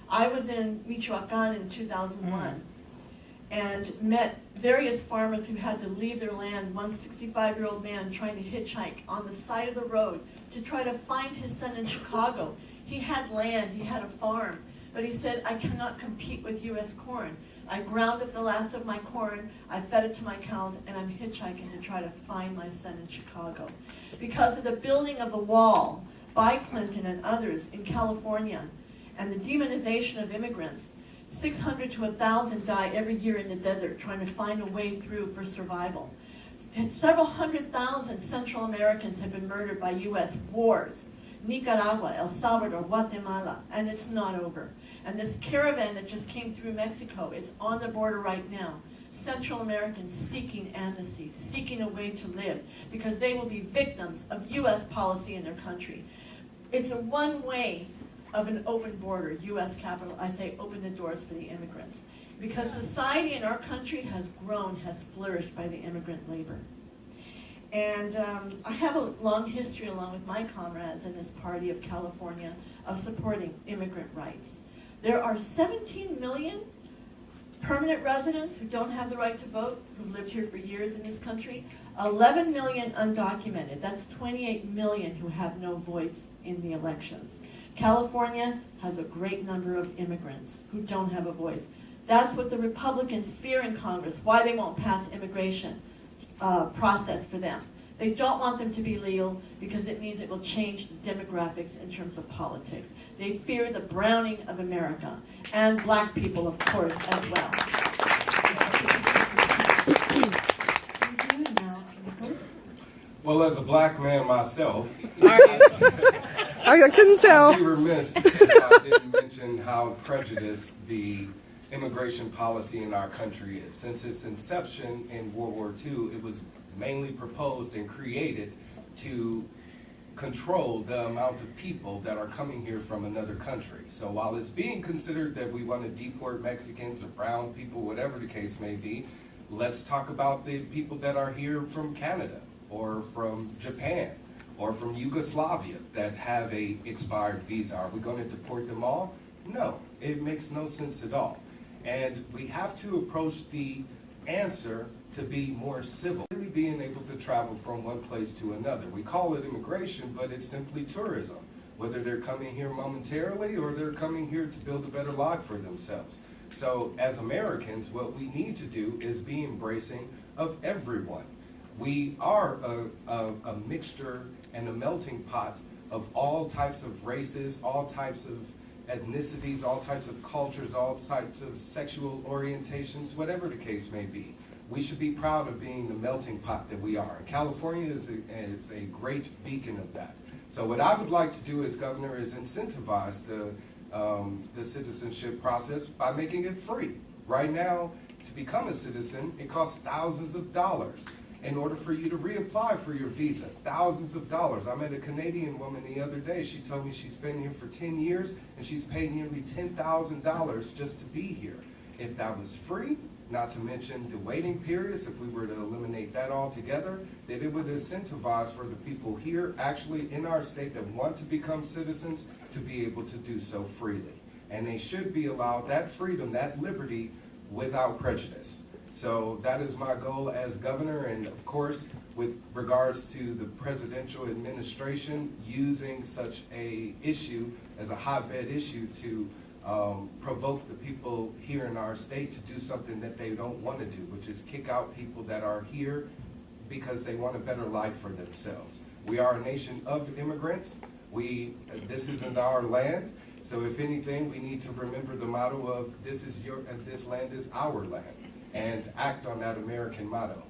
I was in Michoacan in 2001 and met various farmers who had to leave their land, one 65-year-old man trying to hitchhike on the side of the road to try to find his son in Chicago. He had land, he had a farm, but he said, I cannot compete with U.S. corn. I ground up the last of my corn, I fed it to my cows, and I'm hitchhiking to try to find my son in Chicago. Because of the building of the wall by Clinton and others in California and the demonization of immigrants, 600 to 1,000 die every year in the desert trying to find a way through for survival. Several 100,000 Central Americans have been murdered by U.S. wars. Nicaragua, El Salvador, Guatemala, and it's not over. And this caravan that just came through Mexico, it's on the border right now. Central Americans seeking amnesty, seeking a way to live, because they will be victims of U.S. policy in their country. It's a one way of an open border, U.S. capital. I say open the doors for the immigrants. Because society in our country has grown, has flourished by the immigrant labor. And I have a long history, along with my comrades in this party of California, of supporting immigrant rights. There are 17 million permanent residents who don't have the right to vote, who've lived here for years in this country. 11 million undocumented. That's 28 million who have no voice in the elections. California has a great number of immigrants who don't have a voice. That's what the Republicans fear in Congress, why they won't pass immigration process for them. They don't want them to be legal because it means it will change the demographics in terms of politics. They fear the browning of America, and black people, of course, as well. Well, as a black man myself, I couldn't tell. I'd be remiss if I didn't mention how prejudiced the immigration policy in our country is. Since its inception in World War II, it was mainly proposed and created to control the amount of people that are coming here from another country. So while it's being considered that we want to deport Mexicans or brown people, whatever the case may be, let's talk about the people that are here from Canada or from Japan or from Yugoslavia that have a expired visa. Are we going to deport them all? No, it makes no sense at all. And we have to approach the answer to be more civil, really being able to travel from one place to another. We call it immigration, but it's simply tourism, whether they're coming here momentarily or they're coming here to build a better life for themselves. So as Americans, what we need to do is be embracing of everyone. We are a mixture and a melting pot of all types of races, all types of ethnicities, all types of cultures, all types of sexual orientations, whatever the case may be. We should be proud of being the melting pot that we are. California is a great beacon of that. So what I would like to do as governor is incentivize the citizenship process by making it free. Right now, to become a citizen, it costs thousands of dollars. In order for you to reapply for your visa, thousands of dollars. I met a Canadian woman the other day. She told me she's been here for 10 years and she's paid nearly $10,000 just to be here. If that was free, not to mention the waiting periods, if we were to eliminate that altogether, then it would incentivize for the people here actually in our state that want to become citizens to be able to do so freely. And they should be allowed that freedom, that liberty, without prejudice. So that is my goal as governor, and of course, with regards to the presidential administration using such a issue as a hotbed issue to provoke the people here in our state to do something that they don't want to do, which is kick out people that are here because they want a better life for themselves. We are a nation of immigrants. This isn't our land. So if anything, we need to remember the motto of this is your and this land is our land, and act on that American motto.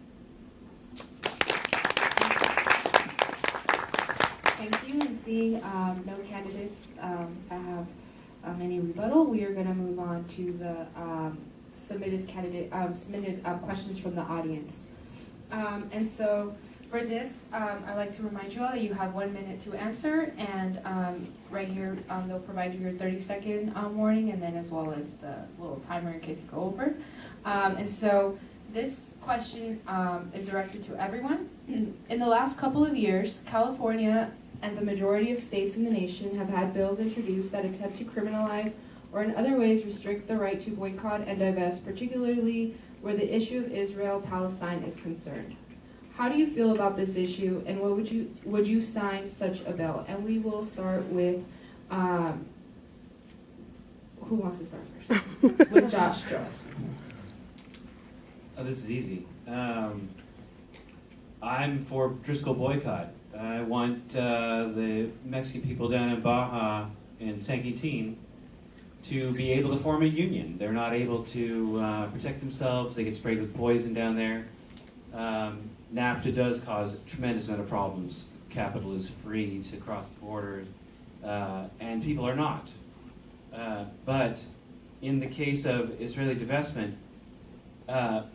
Thank you. And seeing no candidates that have any rebuttal, we are going to move on to the submitted questions from the audience. And so for this, I'd like to remind you all that you have 1 minute to answer, and right here they'll provide you your 30-second warning, and then as well as the little timer in case you go over. And so this question is directed to everyone. In the last couple of years, California and the majority of states in the nation have had bills introduced that attempt to criminalize or in other ways restrict the right to boycott and divest, particularly where the issue of Israel-Palestine is concerned. How do you feel about this issue, and what would you sign such a bill? And we will start with, who wants to start first? With Josh Jones. Oh, this is easy. I'm for Driscoll boycott. I want the Mexican people down in Baja and San Quintin to be able to form a union. They're not able to protect themselves. They get sprayed with poison down there. NAFTA does cause a tremendous amount of problems. Capital is free to cross the border, and people are not. But in the case of Israeli divestment,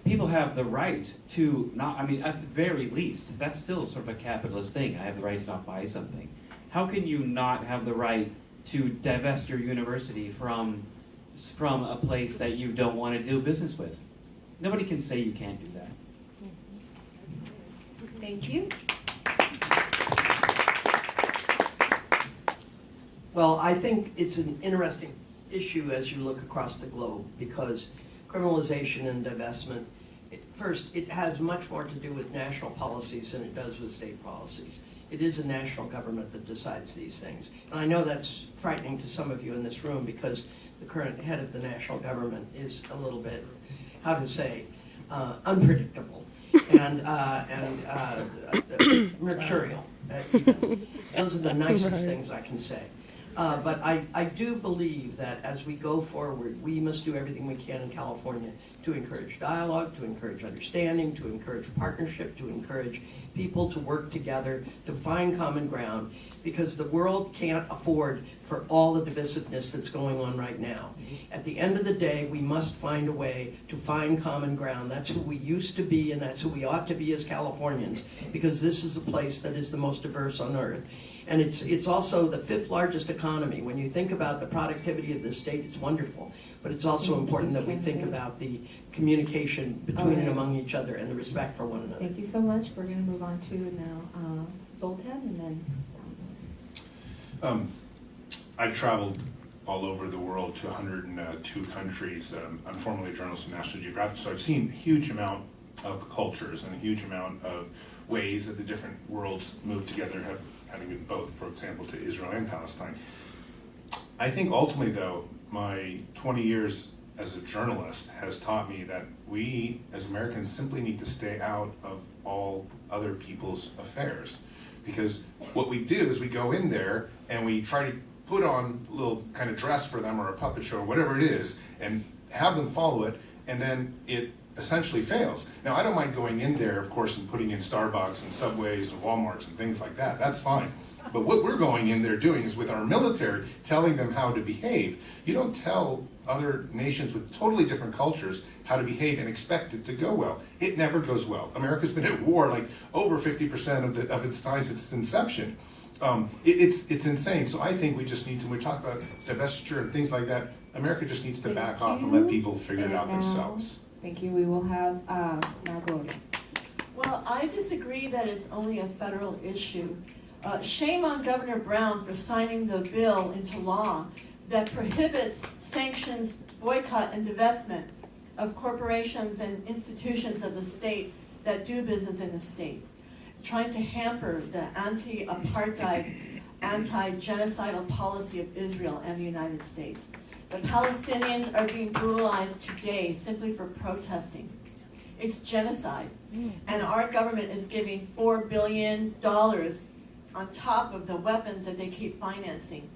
people have the right to not, I mean, at the very least, that's still sort of a capitalist thing. I have the right to not buy something. How can you not have the right to divest your university from a place that you don't want to do business with? Nobody can say you can't do that. Thank you. Well, I think it's an interesting issue as you look across the globe, because criminalization and divestment, first, it has much more to do with national policies than it does with state policies. It is a national government that decides these things. And I know that's frightening to some of you in this room, because the current head of the national government is a little bit, how to say, unpredictable and mercurial. Those are the nicest things I can say. But I do believe that as we go forward, we must do everything we can in California to encourage dialogue, to encourage understanding, to encourage partnership, to encourage people to work together, to find common ground, because the world can't afford for all the divisiveness that's going on right now. At the end of the day, we must find a way to find common ground. That's who we used to be, and that's who we ought to be as Californians, because this is the place that is the most diverse on earth. And it's also the 5th largest economy. When you think about the productivity of the state, it's wonderful. But it's also important that we think about the communication between and among each other and the respect for one another. Thank you so much. We're going to move on to now Zoltan and then Tom. I've traveled all over the world to 102 countries. I'm formerly a journalist from National Geographic, so I've seen a huge amount of cultures and a huge amount of ways that the different worlds move together, having been both, for example, to Israel and Palestine. I think ultimately, though, my 20 years as a journalist has taught me that we, as Americans, simply need to stay out of all other people's affairs. Because what we do is we go in there and we try to put on a little kind of dress for them or a puppet show or whatever it is and have them follow it, and then it essentially fails. Now, I don't mind going in there, of course, and putting in Starbucks and Subways and Walmarts and things like that. That's fine. But what we're going in there doing is with our military, telling them how to behave. You don't tell other nations with totally different cultures how to behave and expect it to go well. It never goes well. America's been at war like over 50% of its time since its inception. It's insane. So I think we just need to, when we talk about divestiture and things like that, America just needs to back off and let people figure it out themselves. Thank you. We will have now Gloria. Well, I disagree that it's only a federal issue. Shame on Governor Brown for signing the bill into law that prohibits sanctions, boycott, and divestment of corporations and institutions of the state that do business in the state, trying to hamper the anti-apartheid, anti-genocidal policy of Israel and the United States. The Palestinians are being brutalized today simply for protesting. It's genocide. And our government is giving $4 billion on top of the weapons that they keep financing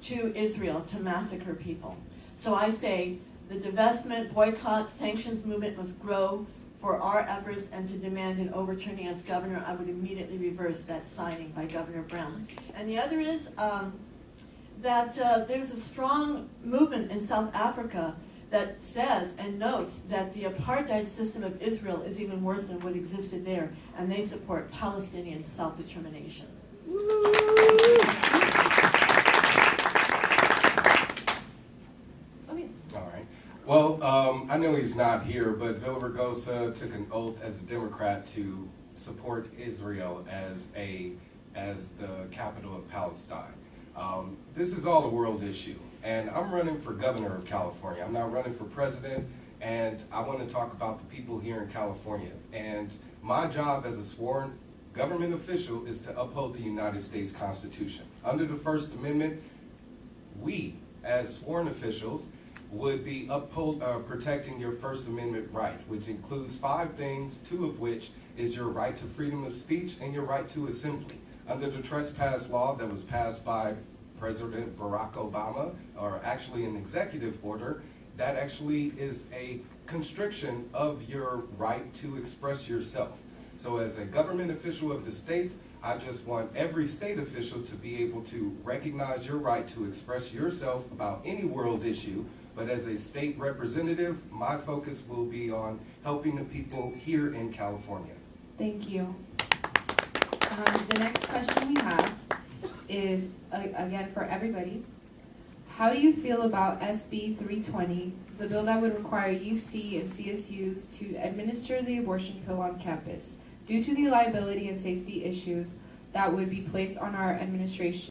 to Israel to massacre people. So I say the divestment, boycott, sanctions movement must grow for our efforts and to demand an overturning as governor. I would immediately reverse that signing by Governor Brown. And the other is that there's a strong movement in South Africa that says and notes that the apartheid system of Israel is even worse than what existed there, and they support Palestinian self-determination. All right. Well, I know he's not here, but Villaraigosa took an oath as a Democrat to support Israel as the capital of Palestine. This is all a world issue, and I'm running for governor of California. I'm not running for president, and I want to talk about the people here in California. And my job as a sworn government official is to uphold the United States Constitution. Under the First Amendment, we, as sworn officials, would be protecting your First Amendment right, which includes 5 things, 2 of which is your right to freedom of speech and your right to assembly. Under the trespass law that was passed by President Barack Obama, or actually an executive order, that actually is a constriction of your right to express yourself. So as a government official of the state, I just want every state official to be able to recognize your right to express yourself about any world issue. But as a state representative, my focus will be on helping the people here in California. Thank you. The next question we have is, again, for everybody. How do you feel about SB 320, the bill that would require UC and CSUs to administer the abortion pill on campus, due to the liability and safety issues that would be placed on our administration